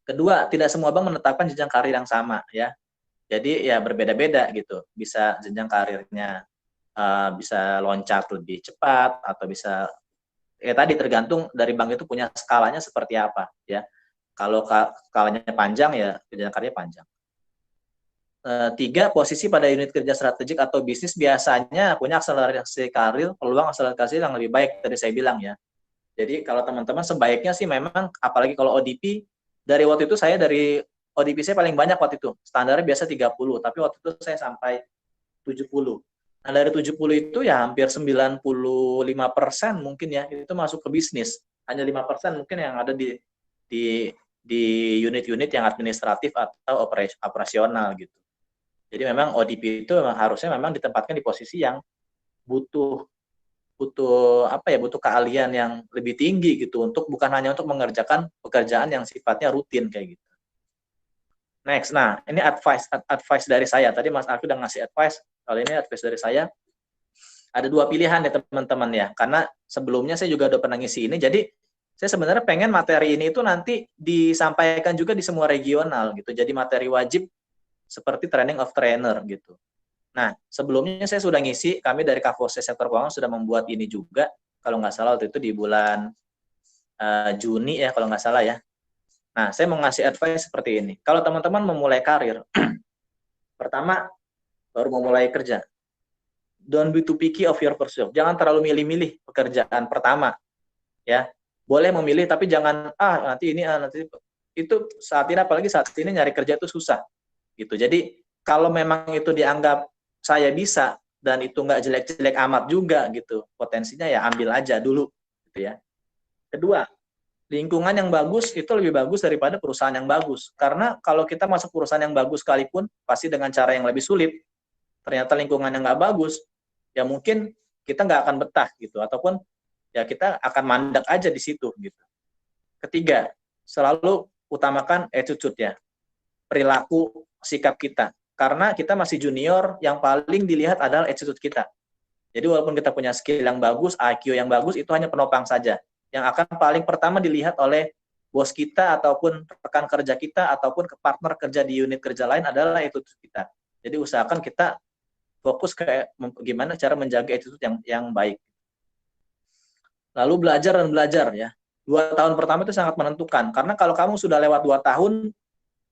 Kedua, tidak semua bank menetapkan jenjang karir yang sama ya. Jadi ya berbeda-beda gitu. Bisa jenjang karirnya bisa loncat lebih cepat atau bisa tadi tergantung dari bank itu punya skalanya seperti apa ya. Kalau skalanya panjang ya jenjang karirnya panjang. 3, posisi pada unit kerja strategik atau bisnis biasanya punya akselerasi karir, peluang akselerasi yang lebih baik tadi saya bilang ya. Jadi kalau teman-teman sebaiknya sih memang, apalagi kalau ODP, dari waktu itu saya dari ODP saya paling banyak waktu itu, standarnya biasa 30, tapi waktu itu saya sampai 70. Nah, dari 70 itu ya hampir 95% mungkin ya, itu masuk ke bisnis. Hanya 5% mungkin yang ada di unit-unit yang administratif atau operasional gitu. Jadi memang ODP itu memang harusnya memang ditempatkan di posisi yang butuh keahlian yang lebih tinggi gitu, untuk bukan hanya untuk mengerjakan pekerjaan yang sifatnya rutin kayak gitu. Next, nah ini advice dari saya. Tadi Mas Alfi udah ngasih advice. Kalau ini advice dari saya, ada 2 pilihan ya teman-teman ya. Karena sebelumnya saya juga udah pernah ngisi ini. Jadi saya sebenarnya pengen materi ini itu nanti disampaikan juga di semua regional gitu. Jadi materi wajib seperti training of trainer gitu. Nah, sebelumnya saya sudah ngisi, kami dari Kavose Sektor Keuangan sudah membuat ini juga, kalau nggak salah waktu itu di bulan Juni ya, kalau nggak salah ya. Nah, saya mau ngasih advice seperti ini. Kalau teman-teman memulai karir, pertama, baru memulai kerja, don't be too picky of your pursuit. Jangan terlalu milih-milih pekerjaan pertama, ya. Boleh memilih, tapi jangan, nanti ini, nanti itu saat ini, apalagi saat ini nyari kerja itu susah, gitu. Jadi, kalau memang itu dianggap saya bisa, dan itu nggak jelek-jelek amat juga, gitu, potensinya ya ambil aja dulu, gitu ya. Kedua, lingkungan yang bagus itu lebih bagus daripada perusahaan yang bagus. Karena kalau kita masuk perusahaan yang bagus sekalipun, pasti dengan cara yang lebih sulit, ternyata lingkungan yang nggak bagus, ya mungkin kita nggak akan betah gitu, ataupun ya kita akan mandek aja di situ gitu. Ketiga, selalu utamakan attitude ya, perilaku sikap kita. Karena kita masih junior, yang paling dilihat adalah attitude kita. Jadi walaupun kita punya skill yang bagus, IQ yang bagus, itu hanya penopang saja. Yang akan paling pertama dilihat oleh bos kita, ataupun rekan kerja kita, ataupun ke partner kerja di unit kerja lain adalah attitude kita. Jadi usahakan kita fokus ke gimana cara menjaga attitude yang baik. Lalu belajar dan belajar ya. 2 tahun pertama itu sangat menentukan. Karena kalau kamu sudah lewat 2 tahun,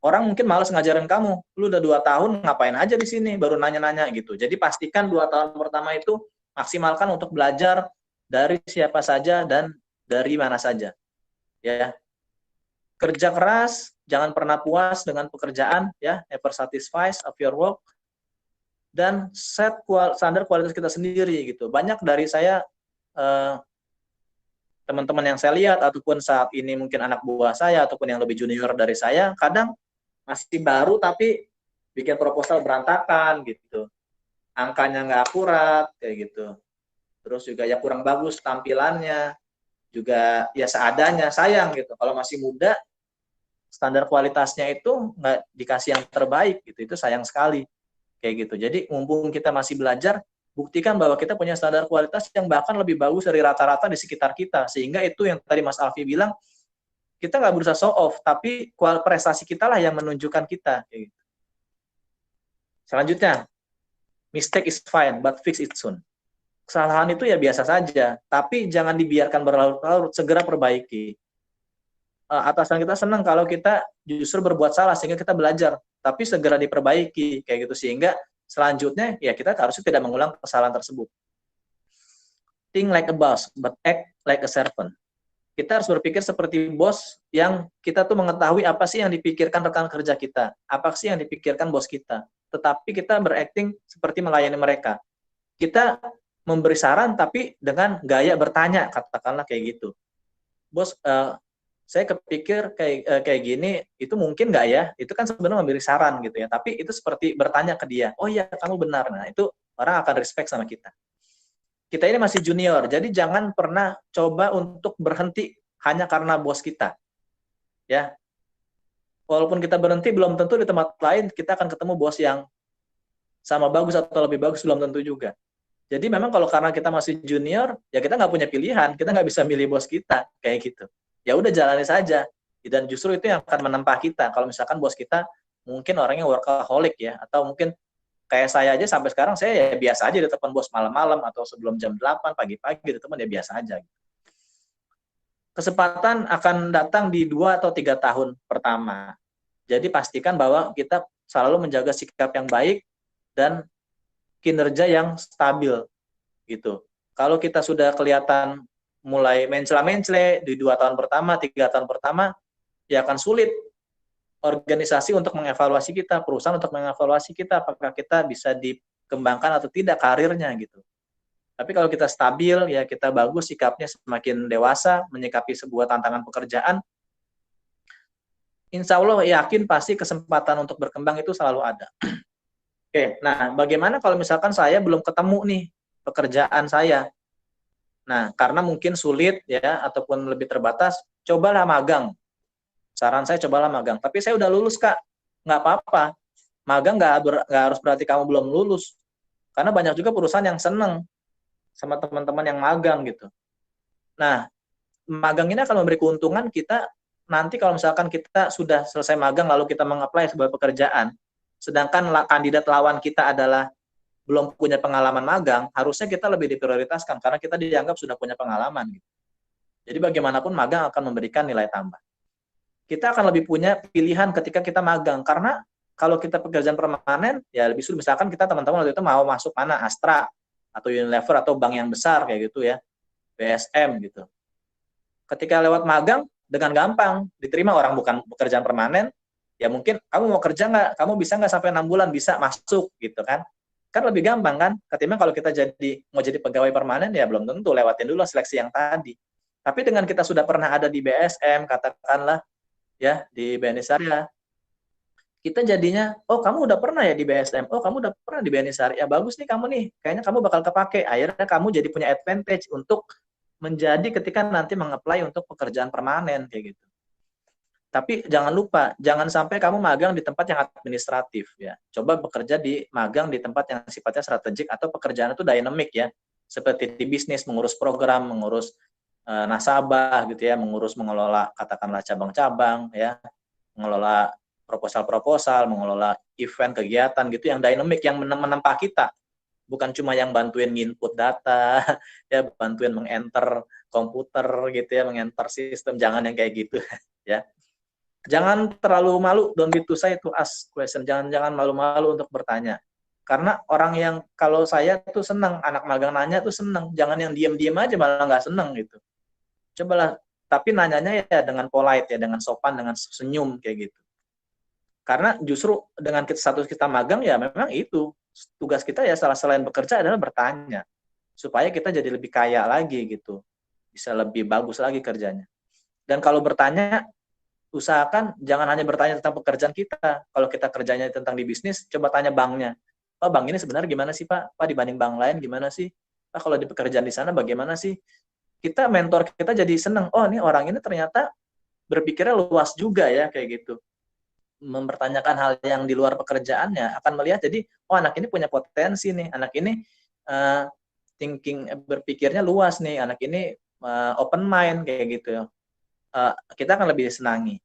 orang mungkin malas ngajarin kamu. Lu udah 2 tahun, ngapain aja di sini, baru nanya-nanya gitu. Jadi pastikan 2 tahun pertama itu maksimalkan untuk belajar dari siapa saja dan dari mana saja. Ya. Kerja keras, jangan pernah puas dengan pekerjaan, ya, never satisfied of your work, dan set standar kualitas kita sendiri gitu. Banyak dari saya teman-teman yang saya lihat, ataupun saat ini mungkin anak buah saya, ataupun yang lebih junior dari saya, kadang masih baru tapi bikin proposal berantakan gitu, angkanya nggak akurat kayak gitu, terus juga ya kurang bagus tampilannya, juga ya seadanya, sayang gitu. Kalau masih muda, standar kualitasnya itu nggak dikasih yang terbaik gitu, itu sayang sekali kayak gitu. Jadi mumpung kita masih belajar, buktikan bahwa kita punya standar kualitas yang bahkan lebih bagus dari rata-rata di sekitar kita, sehingga itu yang tadi Mas Alfi bilang, kita nggak berusaha show off, tapi prestasi kita lah yang menunjukkan kita kayak gitu. Selanjutnya, mistake is fine but fix it soon. Kesalahan itu ya biasa saja, tapi jangan dibiarkan berlarut-larut, segera perbaiki. Atasan kita senang kalau kita justru berbuat salah sehingga kita belajar, tapi segera diperbaiki kayak gitu, sehingga selanjutnya ya kita harusnya tidak mengulang kesalahan tersebut. Think like a boss but act like a servant. Kita harus berpikir seperti bos, yang kita tuh mengetahui apa sih yang dipikirkan rekan kerja kita, apa sih yang dipikirkan bos kita, tetapi kita berakting seperti melayani mereka. Kita memberi saran tapi dengan gaya bertanya, katakanlah kayak gitu. Bos, saya kepikir kayak gini, itu mungkin nggak ya? Itu kan sebenarnya memberi saran gitu ya, tapi itu seperti bertanya ke dia. Oh iya, kamu benar. Nah, itu orang akan respect sama kita. Kita ini masih junior, jadi jangan pernah coba untuk berhenti hanya karena bos kita. Ya. Walaupun kita berhenti, belum tentu di tempat lain kita akan ketemu bos yang sama bagus atau lebih bagus, belum tentu juga. Jadi memang kalau karena kita masih junior, ya kita nggak punya pilihan, kita nggak bisa milih bos kita, kayak gitu. Ya udah jalani saja, dan justru itu yang akan menempa kita. Kalau misalkan bos kita mungkin orangnya workaholic ya, atau mungkin kayak saya aja sampai sekarang, saya ya biasa aja ditelepon bos malam-malam atau sebelum jam 8 pagi-pagi ditelepon, ya biasa aja. Kesempatan akan datang di 2 atau 3 tahun pertama. Jadi pastikan bahwa kita selalu menjaga sikap yang baik dan kinerja yang stabil gitu. Kalau kita sudah kelihatan mulai mencela-mencela di 2 tahun pertama, 3 tahun pertama, ya akan sulit organisasi untuk mengevaluasi kita, perusahaan untuk mengevaluasi kita, apakah kita bisa dikembangkan atau tidak karirnya gitu. Tapi kalau kita stabil, ya kita bagus sikapnya, semakin dewasa menyikapi sebuah tantangan pekerjaan, insya Allah yakin pasti kesempatan untuk berkembang itu selalu ada. Oke, nah bagaimana kalau misalkan saya belum ketemu nih pekerjaan saya? Nah, karena mungkin sulit ya, ataupun lebih terbatas, cobalah magang. Saran saya cobalah magang. Tapi saya udah lulus, Kak. Nggak apa-apa. Magang nggak harus berarti kamu belum lulus. Karena banyak juga perusahaan yang seneng sama teman-teman yang magang gitu. Nah, magang ini akan memberi keuntungan kita nanti kalau misalkan kita sudah selesai magang lalu kita meng-apply sebuah pekerjaan, sedangkan kandidat lawan kita adalah belum punya pengalaman magang, harusnya kita lebih diprioritaskan karena kita dianggap sudah punya pengalaman. Gitu. Jadi bagaimanapun magang akan memberikan nilai tambah. Kita akan lebih punya pilihan ketika kita magang, karena kalau kita pekerjaan permanen, ya lebih sulit. Misalkan kita teman-teman waktu itu mau masuk mana, Astra, atau Unilever, atau bank yang besar, kayak gitu ya, BSM gitu. Ketika lewat magang, dengan gampang diterima, orang bukan pekerjaan permanen, ya mungkin kamu mau kerja nggak, kamu bisa nggak sampai 6 bulan, bisa masuk gitu kan. Kan lebih gampang kan, ketimbang kalau kita mau jadi pegawai permanen, ya belum tentu, lewatin dulu seleksi yang tadi. Tapi dengan kita sudah pernah ada di BSM, katakanlah, ya di BNI Syariah, kita jadinya, oh kamu udah pernah ya di BSM, oh kamu udah pernah di BNI Syariah, bagus nih kamu nih, kayaknya kamu bakal kepake. Akhirnya kamu jadi punya advantage untuk menjadi ketika nanti meng-apply untuk pekerjaan permanen kayak gitu. Tapi jangan lupa, jangan sampai kamu magang di tempat yang administratif ya. Coba bekerja di magang di tempat yang sifatnya strategik atau pekerjaan itu dynamic ya. Seperti di bisnis, mengurus program, mengurus nasabah gitu ya, mengelola katakanlah cabang-cabang ya, mengelola proposal-proposal, mengelola event kegiatan gitu yang dynamic, yang menempa kita. Bukan cuma yang bantuin input data, ya bantuin meng-enter komputer gitu ya, meng-enter sistem, jangan yang kayak gitu ya. Jangan terlalu malu, don't be too shy to ask question, jangan malu-malu untuk bertanya. Karena orang yang, kalau saya tuh seneng, anak magang nanya tuh seneng, jangan yang diem-diem aja malah nggak seneng gitu. Cobalah, tapi nanyanya ya dengan polite ya, dengan sopan, dengan senyum kayak gitu. Karena justru dengan status kita magang ya memang itu tugas kita ya, selain bekerja adalah bertanya supaya kita jadi lebih kaya lagi gitu, bisa lebih bagus lagi kerjanya. Dan kalau bertanya, usahakan jangan hanya bertanya tentang pekerjaan kita. Kalau kita kerjanya tentang di bisnis, coba tanya banknya, Pak, bank ini sebenarnya gimana sih Pak? Pak, dibanding bank lain gimana sih? Pak, kalau di pekerjaan di sana bagaimana sih? Kita, mentor kita jadi seneng, oh ini orang ini ternyata berpikirnya luas juga ya kayak gitu. Mempertanyakan hal yang di luar pekerjaannya, akan melihat jadi, oh anak ini punya potensi nih, anak ini berpikirnya luas nih, anak ini open mind kayak gitu. Kita akan lebih disenangi.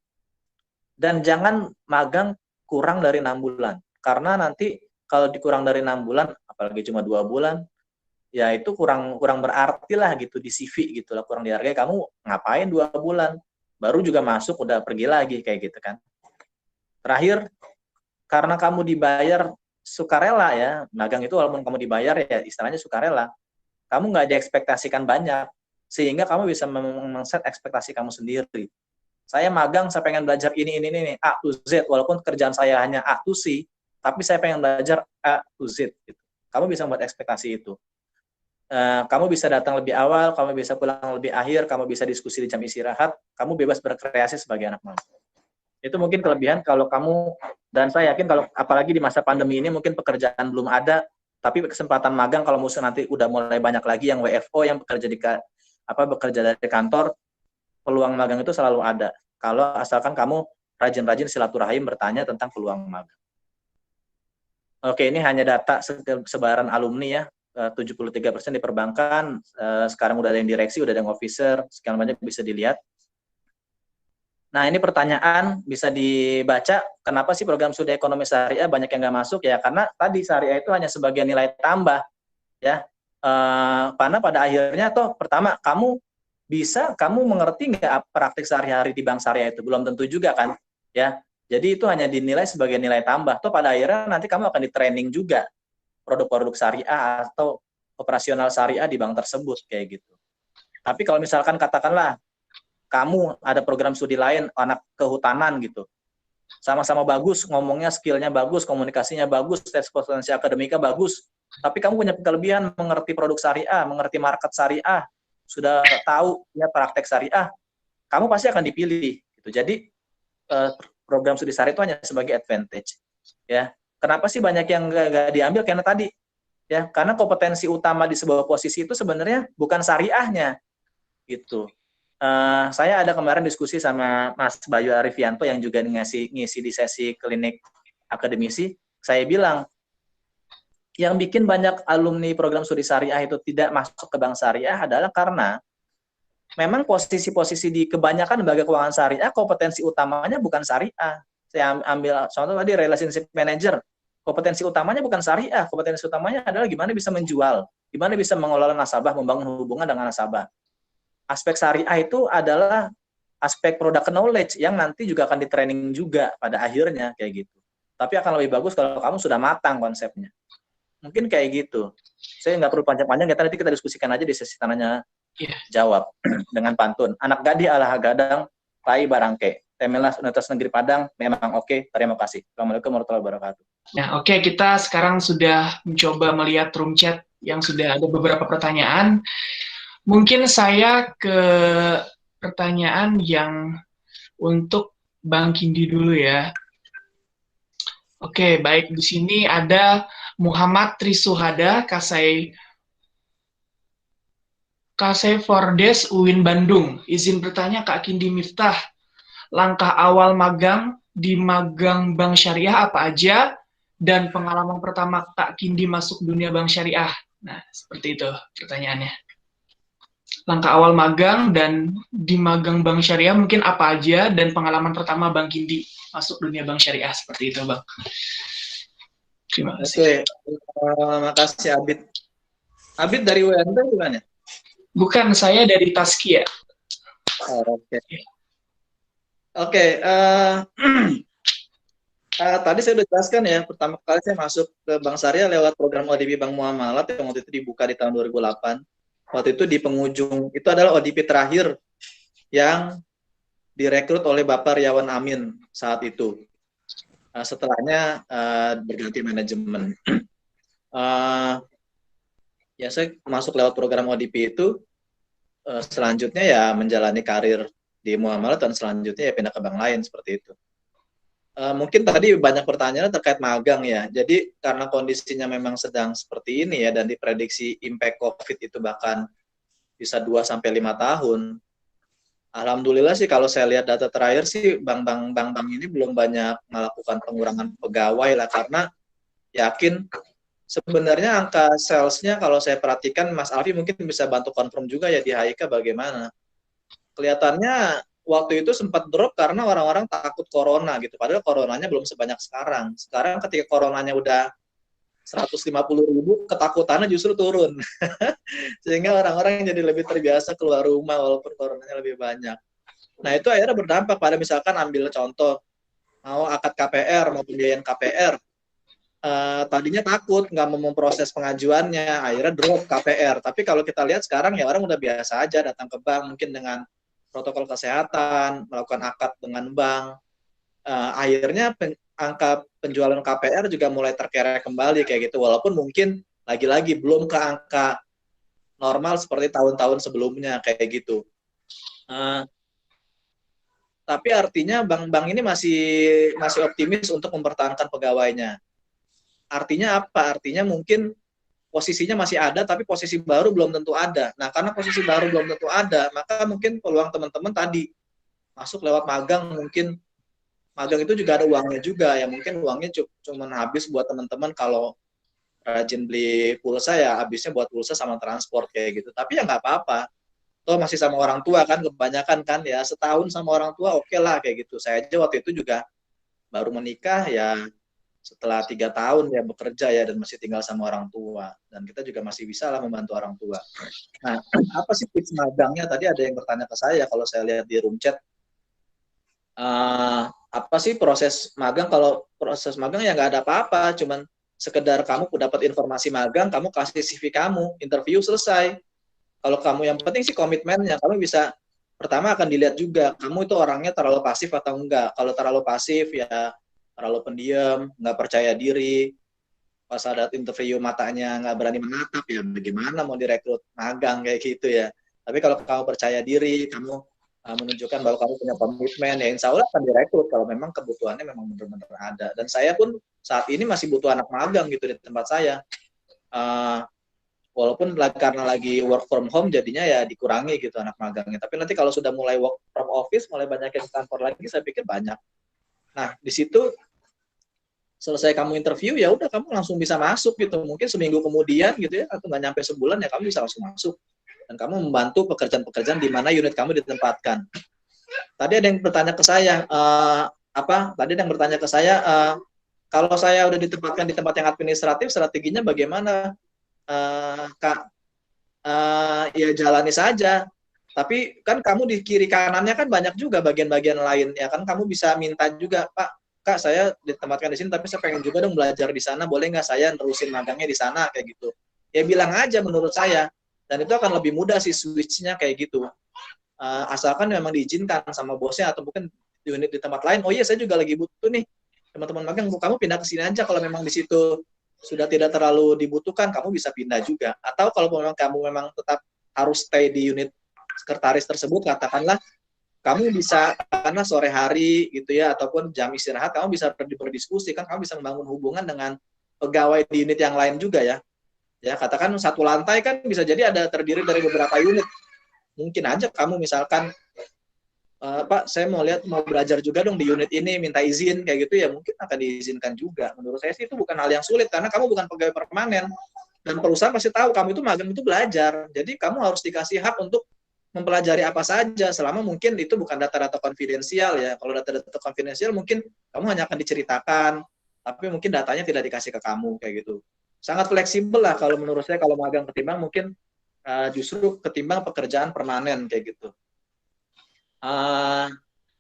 Dan jangan magang kurang dari 6 bulan, karena nanti kalau dikurang dari 6 bulan, apalagi cuma 2 bulan, ya itu kurang berarti lah gitu di CV gitu lah, kurang dihargai. Kamu ngapain 2 bulan, baru juga masuk udah pergi lagi kayak gitu kan. Terakhir, karena kamu dibayar sukarela ya, magang itu walaupun kamu dibayar ya istilahnya sukarela, kamu nggak diekspektasikan banyak, sehingga kamu bisa men-set ekspektasi kamu sendiri. Saya magang, saya pengen belajar ini, A to Z, walaupun kerjaan saya hanya A to C, tapi saya pengen belajar A to Z. Gitu. Kamu bisa membuat ekspektasi itu. Kamu bisa datang lebih awal, kamu bisa pulang lebih akhir, kamu bisa diskusi di jam istirahat, kamu bebas berkreasi sebagai anak magang. Itu mungkin kelebihan kalau kamu, dan saya yakin kalau apalagi di masa pandemi ini mungkin pekerjaan belum ada, tapi kesempatan magang kalau musuh nanti udah mulai banyak lagi yang WFO, yang bekerja dari kantor, peluang magang itu selalu ada. Kalau asalkan kamu rajin-rajin silaturahim bertanya tentang peluang magang. Oke, ini hanya data sebaran alumni ya. 73% di perbankan, sekarang udah ada yang direksi, udah ada yang officer, sekian banyak bisa dilihat. Nah, ini pertanyaan bisa dibaca, kenapa sih program studi ekonomi syariah banyak yang nggak masuk? Ya, karena tadi syariah itu hanya sebagian nilai tambah. Ya, karena pada akhirnya toh, pertama, kamu mengerti nggak praktik sehari-hari di bank syariah itu? Belum tentu juga kan? Ya, jadi itu hanya dinilai sebagai nilai tambah. Toh pada akhirnya nanti kamu akan di-training juga produk-produk syariah atau operasional syariah di bank tersebut, kayak gitu. Tapi kalau misalkan katakanlah, kamu ada program studi lain, anak kehutanan gitu, sama-sama bagus, ngomongnya skillnya bagus, komunikasinya bagus, tes potensi akademika bagus, tapi kamu punya kelebihan mengerti produk syariah, mengerti market syariah, sudah tahu ya praktek syariah, kamu pasti akan dipilih. Gitu. Jadi program studi syariah itu hanya sebagai advantage. Ya, kenapa sih banyak yang nggak diambil? Karena tadi, ya, karena kompetensi utama di sebuah posisi itu sebenarnya bukan syariahnya, gitu. Saya ada kemarin diskusi sama Mas Bayu Arifianto yang juga ngisi di sesi klinik akademisi. Saya bilang, yang bikin banyak alumni program studi syariah itu tidak masuk ke bank syariah adalah karena memang posisi-posisi di kebanyakan lembaga keuangan syariah, kompetensi utamanya bukan syariah. Saya ambil contoh tadi relationship manager. kompetensi utamanya bukan syariah, kompetensi utamanya adalah gimana bisa menjual, gimana bisa mengelola nasabah, membangun hubungan dengan nasabah. Aspek syariah itu adalah aspek product knowledge yang nanti juga akan di-training juga pada akhirnya kayak gitu. Tapi akan lebih bagus kalau kamu sudah matang konsepnya. Mungkin kayak gitu. Saya nggak perlu panjang-panjang, nanti kita diskusikan aja di sesi tanya jawab dengan pantun. Anak gadi alah gadang, pai barangke. Temelas Universitas Negeri Padang, memang oke. Terima kasih. Assalamualaikum warahmatullahi wabarakatuh. Nah, oke, kita sekarang sudah mencoba melihat room chat yang sudah ada beberapa pertanyaan. Mungkin saya ke pertanyaan yang untuk Bang Kindi dulu ya. Oke, baik. Di sini ada Muhammad Trisuhada, Kasai Fordes, UIN Bandung. Izin bertanya Kak Kindi Miftah, langkah awal magang di magang Bank Syariah apa aja? Dan pengalaman pertama Kak Kindi masuk dunia Bank Syariah. Nah, seperti itu pertanyaannya. Langkah awal magang dan di magang Bank Syariah mungkin apa aja, dan pengalaman pertama Bang Kindi masuk dunia Bank Syariah, seperti itu Bang. Terima kasih. Oke, makasih Abid. Abid dari UNB bukan ya? Bukan, saya dari Taskia. Oke. Oke, tadi saya sudah jelaskan ya, pertama kali saya masuk ke Bank Syariah lewat program ODP Bank Muamalat yang waktu itu dibuka di tahun 2008. Waktu itu di penghujung, itu adalah ODP terakhir yang direkrut oleh Bapak Riawan Amin saat itu. Setelahnya berganti manajemen. Ya saya masuk lewat program ODP itu, selanjutnya ya menjalani karir di Muamalat dan selanjutnya ya pindah ke bank lain seperti itu. Mungkin tadi banyak pertanyaan terkait magang ya. Jadi karena kondisinya memang sedang seperti ini ya, dan diprediksi impact COVID itu bahkan bisa 2-5 tahun. Alhamdulillah sih kalau saya lihat data terakhir sih bank-bank ini belum banyak melakukan pengurangan pegawai lah, karena yakin sebenarnya angka sales-nya kalau saya perhatikan, Mas Alfi mungkin bisa bantu confirm juga ya di HIK bagaimana. Kelihatannya waktu itu sempat drop karena orang-orang takut corona gitu, padahal coronanya belum sebanyak sekarang. Sekarang ketika coronanya udah 150.000, ketakutannya justru turun. Sehingga orang-orang jadi lebih terbiasa keluar rumah walaupun coronanya lebih banyak. Nah itu akhirnya berdampak pada, misalkan ambil contoh, mau akad KPR, mau pembiayaan KPR, tadinya takut nggak mau memproses pengajuannya, akhirnya drop KPR. Tapi kalau kita lihat sekarang ya orang udah biasa aja datang ke bank, mungkin dengan protokol kesehatan, melakukan akad dengan bank, akhirnya angka penjualan KPR juga mulai terkerek kembali kayak gitu, walaupun mungkin lagi-lagi belum ke angka normal seperti tahun-tahun sebelumnya kayak gitu. Tapi artinya bank-bank ini masih optimis untuk mempertahankan pegawainya. Artinya apa? Artinya mungkin posisinya masih ada, tapi posisi baru belum tentu ada. Nah, karena posisi baru belum tentu ada, maka mungkin peluang teman-teman tadi masuk lewat magang, mungkin magang itu juga ada uangnya juga ya, mungkin uangnya cuma habis buat teman-teman kalau rajin beli pulsa ya habisnya buat pulsa sama transport kayak gitu. Tapi ya nggak apa-apa, toh masih sama orang tua kan kebanyakan kan ya, setahun sama orang tua oke lah kayak gitu. Saya aja waktu itu juga baru menikah ya setelah 3 tahun ya bekerja ya, dan masih tinggal sama orang tua, dan kita juga masih bisa lah membantu orang tua. Nah, apa sih tips magangnya? Tadi ada yang bertanya ke saya kalau saya lihat di room chat. Apa sih proses magang? Kalau proses magang ya nggak ada apa-apa, cuman sekedar kamu dapat informasi magang, kamu kasih CV kamu, interview selesai. Kalau kamu yang penting sih komitmennya, kamu bisa pertama akan dilihat juga kamu itu orangnya terlalu pasif atau enggak. Kalau terlalu pasif ya terlalu pendiam, nggak percaya diri, pas ada interview matanya nggak berani menatap, ya bagaimana mau direkrut magang kayak gitu ya. Tapi kalau kamu percaya diri, kamu menunjukkan bahwa kamu punya komitmen, ya insya Allah akan direkrut kalau memang kebutuhannya memang benar-benar ada. Dan saya pun saat ini masih butuh anak magang gitu di tempat saya. Walaupun karena lagi work from home jadinya ya dikurangi gitu anak magangnya. Tapi nanti kalau sudah mulai work from office, mulai banyak yang kantor lagi, saya pikir banyak. Nah, di situ selesai kamu interview, ya udah kamu langsung bisa masuk gitu. Mungkin seminggu kemudian gitu ya, atau nggak nyampe sebulan ya kamu bisa langsung masuk. Dan kamu membantu pekerjaan-pekerjaan di mana unit kamu ditempatkan. Tadi ada yang bertanya ke saya, kalau saya udah ditempatkan di tempat yang administratif, strateginya bagaimana, Kak? Ya jalani saja. Tapi kan kamu di kiri kanannya kan banyak juga bagian-bagian lain, ya kan kamu bisa minta juga, Pak, Kak, saya ditempatkan di sini, tapi saya pengen juga dong belajar di sana, boleh nggak saya nerusin magangnya di sana, kayak gitu. Ya bilang aja menurut saya, dan itu akan lebih mudah sih switch-nya kayak gitu. Asalkan memang diizinkan sama bosnya, atau mungkin di unit di tempat lain, oh iya saya juga lagi butuh nih, teman-teman magang, kamu pindah ke sini aja, kalau memang di situ sudah tidak terlalu dibutuhkan, kamu bisa pindah juga. Atau kalau memang kamu memang tetap harus stay di unit sekretaris tersebut, katakanlah kamu bisa, karena sore hari gitu ya, ataupun jam istirahat, kamu bisa berdiskusi, kan kamu bisa membangun hubungan dengan pegawai di unit yang lain juga ya. Ya, katakan satu lantai kan bisa jadi ada terdiri dari beberapa unit. Mungkin aja kamu misalkan, Pak, saya mau belajar juga dong di unit ini, minta izin kayak gitu ya, mungkin akan diizinkan juga. Menurut saya sih itu bukan hal yang sulit, karena kamu bukan pegawai permanen. Dan perusahaan pasti tahu kamu itu magang itu belajar. Jadi kamu harus dikasih hak untuk mempelajari apa saja, selama mungkin itu bukan data-data konfidensial ya. Kalau data-data konfidensial mungkin kamu hanya akan diceritakan, tapi mungkin datanya tidak dikasih ke kamu kayak gitu. Sangat fleksibel lah kalau menurut saya, kalau magang ketimbang mungkin justru ketimbang pekerjaan permanen kayak gitu.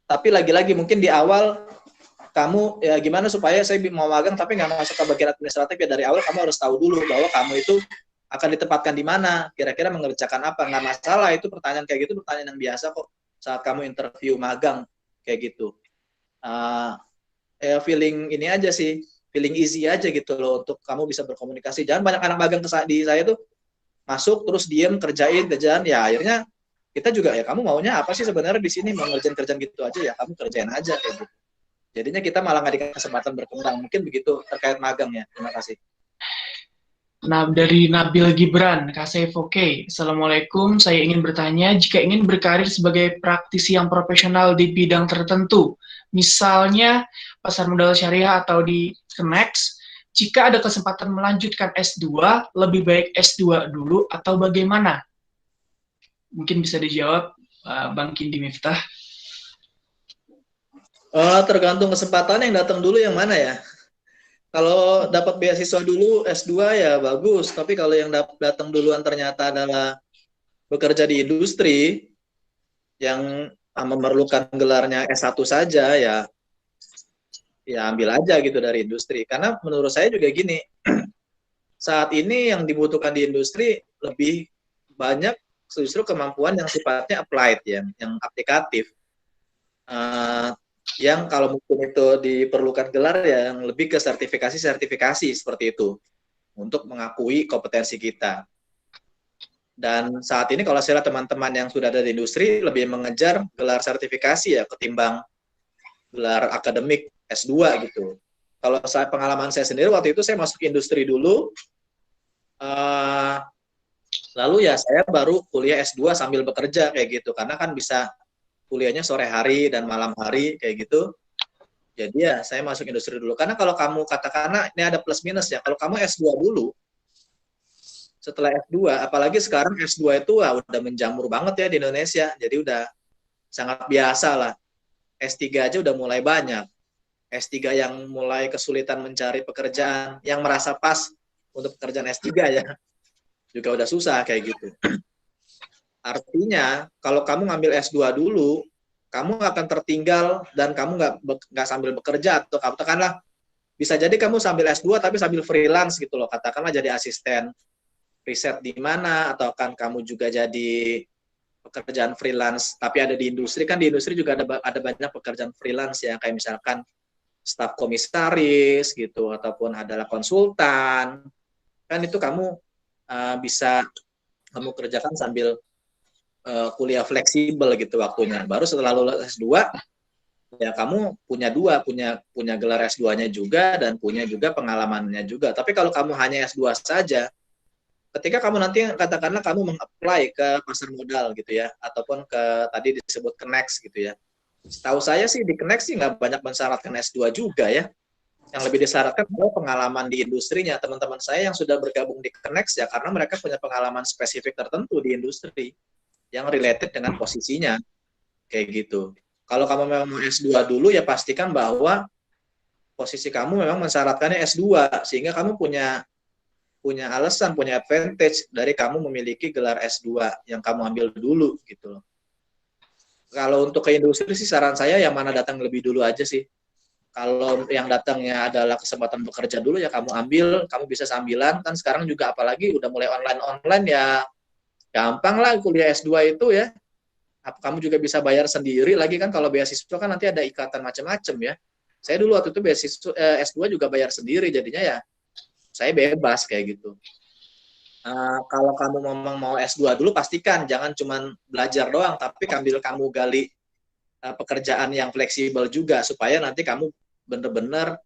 Tapi lagi-lagi mungkin di awal kamu ya gimana supaya saya mau magang tapi nggak masuk ke bagian administratif, ya dari awal kamu harus tahu dulu bahwa kamu itu akan ditempatkan di mana, kira-kira mengerjakan apa. Nggak masalah, itu pertanyaan kayak gitu pertanyaan yang biasa kok saat kamu interview magang kayak gitu. Ya feeling ini aja sih, feeling easy aja gitu loh untuk kamu bisa berkomunikasi. Jangan banyak anak magang di saya tuh masuk terus diem kerjain kerjaan, ya akhirnya kita juga ya, kamu maunya apa sih sebenarnya di sini, mau ngerjain kerjaan gitu aja ya kamu kerjain aja kayak gitu. Jadinya kita malah nggak dikasih kesempatan berkembang. Mungkin begitu terkait magang ya. Terima kasih. Nah, dari Nabil Gibran, Kak Saif, oke. Assalamualaikum, saya ingin bertanya, jika ingin berkarir sebagai praktisi yang profesional di bidang tertentu, misalnya pasar modal syariah atau di Kenex, jika ada kesempatan melanjutkan S2, lebih baik S2 dulu atau bagaimana? Mungkin bisa dijawab, Bang Kindi Miftah. Tergantung kesempatan yang datang dulu yang mana ya. Kalau dapat beasiswa dulu S2 ya bagus, tapi kalau yang datang duluan ternyata adalah bekerja di industri yang memerlukan gelarnya S1 saja, ya ambil aja gitu dari industri. Karena menurut saya juga gini, saat ini yang dibutuhkan di industri lebih banyak justru kemampuan yang sifatnya applied ya, yang aplikatif. Yang kalau mungkin itu diperlukan gelar ya yang lebih ke sertifikasi seperti itu untuk mengakui kompetensi kita. Dan saat ini kalau saya lihat teman-teman yang sudah ada di industri lebih mengejar gelar sertifikasi ya ketimbang gelar akademik S2 gitu. Kalau pengalaman saya sendiri waktu itu saya masuk industri dulu, lalu ya saya baru kuliah S2 sambil bekerja kayak gitu, karena kan bisa kuliahnya sore hari dan malam hari kayak gitu. Jadi ya saya masuk industri dulu. Karena kalau kamu katakanlah ini ada plus minus ya. Kalau kamu S2 dulu, setelah S2, apalagi sekarang S2 itu udah menjamur banget ya di Indonesia. Jadi udah sangat biasa lah. S3 aja udah mulai banyak. S3 yang mulai kesulitan mencari pekerjaan yang merasa pas untuk pekerjaan S3 ya. Juga udah susah kayak gitu. Artinya kalau kamu ngambil S2 dulu, kamu akan tertinggal dan kamu nggak sambil bekerja, atau katakanlah bisa jadi kamu sambil S2 tapi sambil freelance gitu loh, katakanlah jadi asisten riset di mana, atau akan kamu juga jadi pekerjaan freelance tapi ada di industri. Kan di industri juga ada banyak pekerjaan freelance ya, kayak misalkan staf komisaris gitu, ataupun adalah konsultan, kan itu kamu bisa kamu kerjakan sambil kuliah fleksibel gitu waktunya. Baru setelah lulus S2 ya kamu punya gelar S2-nya juga dan punya juga pengalamannya juga. Tapi kalau kamu hanya S2 saja, ketika kamu nanti katakanlah kamu meng-apply ke pasar modal gitu ya, ataupun ke tadi disebut Kenex gitu ya. Setahu saya sih di Kenex sih nggak banyak mensyaratkan S2 juga ya. Yang lebih disyaratkan adalah pengalaman di industrinya. Teman-teman saya yang sudah bergabung di Kenex ya karena mereka punya pengalaman spesifik tertentu di industri yang related dengan posisinya kayak gitu. Kalau kamu memang mau S2 dulu ya pastikan bahwa posisi kamu memang mensyaratkannya S2, sehingga kamu punya alasan, punya advantage dari kamu memiliki gelar S2 yang kamu ambil dulu gitu loh. Kalau untuk ke industri sih saran saya yang mana datang lebih dulu aja sih. Kalau yang datangnya adalah kesempatan bekerja dulu ya kamu ambil, kamu bisa sambilan, kan sekarang juga apalagi udah mulai online ya, gampang lah kuliah S2 itu ya. Kamu juga bisa bayar sendiri lagi kan, kalau beasiswa kan nanti ada ikatan macam-macam ya. Saya dulu waktu itu beasiswa S2 juga bayar sendiri, jadinya ya saya bebas kayak gitu. Kalau kamu memang mau S2 dulu, pastikan jangan cuma belajar doang, tapi kamu gali pekerjaan yang fleksibel juga, supaya nanti kamu bener-bener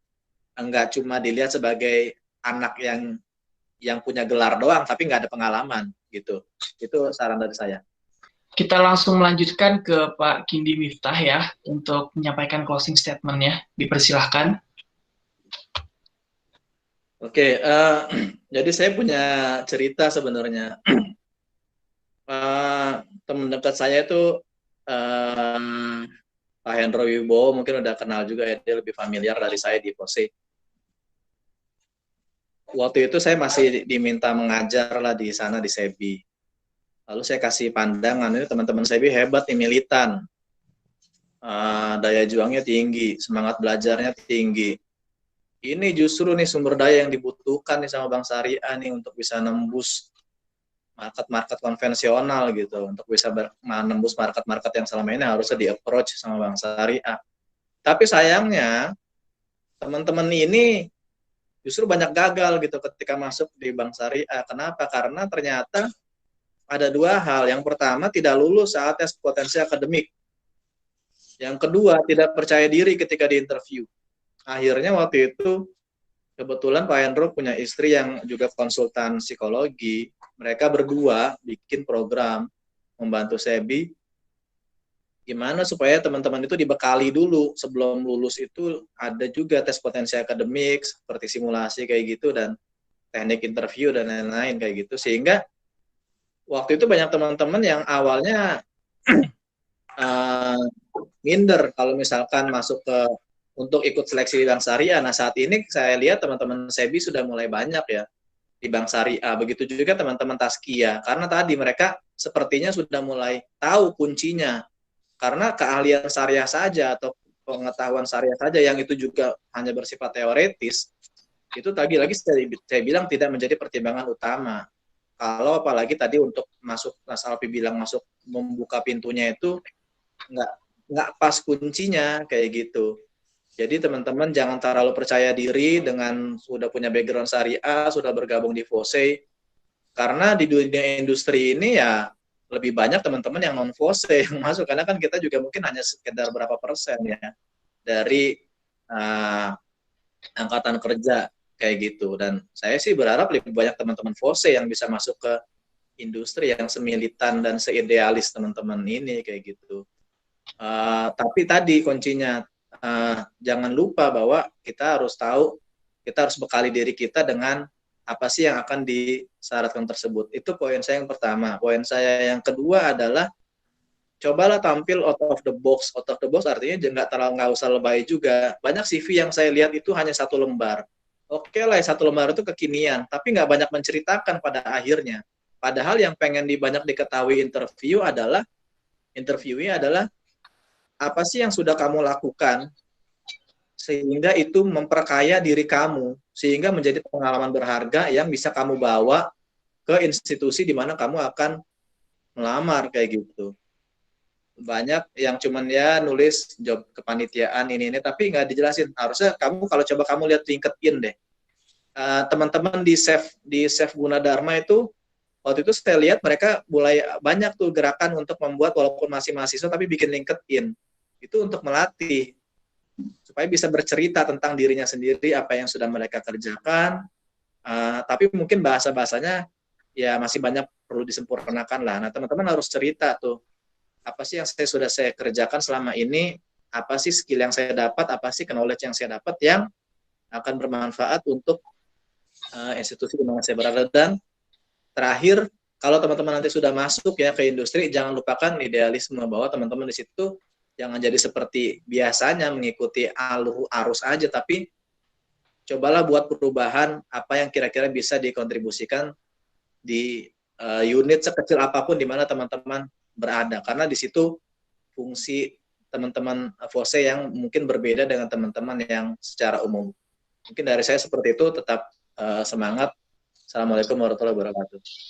enggak cuma dilihat sebagai anak yang punya gelar doang, tapi nggak ada pengalaman gitu. Itu saran dari saya. Kita langsung melanjutkan ke Pak Kindi Miftah ya, untuk menyampaikan closing statement-nya. Dipersilahkan. Oke, jadi saya punya cerita sebenarnya. Teman dekat saya itu Pak Hendro Wibowo, mungkin udah kenal juga ya, dia lebih familiar dari saya di POSE. Waktu itu saya masih diminta mengajar lah di sana di SEBI. Lalu saya kasih pandangan, ini teman-teman SEBI hebat nih, militan. Daya juangnya tinggi, semangat belajarnya tinggi. Ini justru nih sumber daya yang dibutuhkan nih sama Bank Syariah nih untuk bisa nembus market-market konvensional gitu, untuk bisa menembus market-market yang selama ini harusnya di-approach sama Bank Syariah. Tapi sayangnya teman-teman ini justru banyak gagal gitu ketika masuk di Bank Syariah. Kenapa? Karena ternyata ada dua hal. Yang pertama, tidak lulus saat tes potensi akademik. Yang kedua, tidak percaya diri ketika di interview. Akhirnya waktu itu kebetulan Pak Hendro punya istri yang juga konsultan psikologi. Mereka berdua bikin program membantu SEBI gimana supaya teman-teman itu dibekali dulu sebelum lulus. Itu ada juga tes potensi akademik seperti simulasi kayak gitu dan teknik interview dan lain-lain kayak gitu, sehingga waktu itu banyak teman-teman yang awalnya minder kalau misalkan masuk untuk ikut seleksi di Bank Syariah. Nah, saat ini saya lihat teman-teman SEBI sudah mulai banyak ya di Bank Syariah. Begitu juga teman-teman Tazkiyah, karena tadi mereka sepertinya sudah mulai tahu kuncinya. Karena keahlian syariah saja atau pengetahuan syariah saja yang itu juga hanya bersifat teoretis, itu tadi lagi saya bilang tidak menjadi pertimbangan utama. Kalau apalagi tadi untuk masuk, Mas Alfi bilang masuk membuka pintunya itu nggak pas kuncinya kayak gitu. Jadi teman-teman jangan terlalu percaya diri dengan sudah punya background syariah, sudah bergabung di FOSE, karena di dunia industri ini ya lebih banyak teman-teman yang non FOSE yang masuk, karena kan kita juga mungkin hanya sekedar berapa persen ya dari angkatan kerja kayak gitu. Dan saya sih berharap lebih banyak teman-teman FOSE yang bisa masuk ke industri yang semilitan dan seidealis teman-teman ini kayak gitu. Tapi tadi kuncinya, jangan lupa bahwa kita harus tahu, kita harus bekali diri kita dengan apa sih yang akan disyaratkan tersebut. Itu poin saya yang pertama. Poin saya yang kedua adalah cobalah tampil out of the box. Out of the box artinya nggak usah lebay juga. Banyak CV yang saya lihat itu hanya 1 lembar. Oke lah, 1 lembar itu kekinian, tapi nggak banyak menceritakan pada akhirnya. Padahal yang pengen banyak diketahui interviewnya adalah apa sih yang sudah kamu lakukan sehingga itu memperkaya diri kamu, sehingga menjadi pengalaman berharga yang bisa kamu bawa ke institusi di mana kamu akan melamar kayak gitu. Banyak yang cuman ya nulis job kepanitiaan ini tapi nggak dijelasin. Harusnya kamu kalau coba kamu lihat LinkedIn deh, teman-teman di Chef Gunadarma itu waktu itu saya lihat mereka mulai banyak tuh gerakan untuk membuat, walaupun masih mahasiswa tapi bikin LinkedIn. Itu untuk melatih supaya bisa bercerita tentang dirinya sendiri, apa yang sudah mereka kerjakan, tapi mungkin bahasa-bahasanya ya masih banyak perlu disempurnakan lah. Nah, teman-teman harus cerita tuh, apa sih yang saya kerjakan selama ini, apa sih skill yang saya dapat, apa sih knowledge yang saya dapat yang akan bermanfaat untuk institusi di mana saya berada. Dan terakhir, kalau teman-teman nanti sudah masuk ya ke industri, jangan lupakan idealisme, bahwa teman-teman di situ jangan jadi seperti biasanya mengikuti arus aja, tapi cobalah buat perubahan apa yang kira-kira bisa dikontribusikan di unit sekecil apapun di mana teman-teman berada, karena di situ fungsi teman-teman FOSE yang mungkin berbeda dengan teman-teman yang secara umum. Mungkin dari saya seperti itu, tetap semangat. Assalamualaikum warahmatullahi wabarakatuh.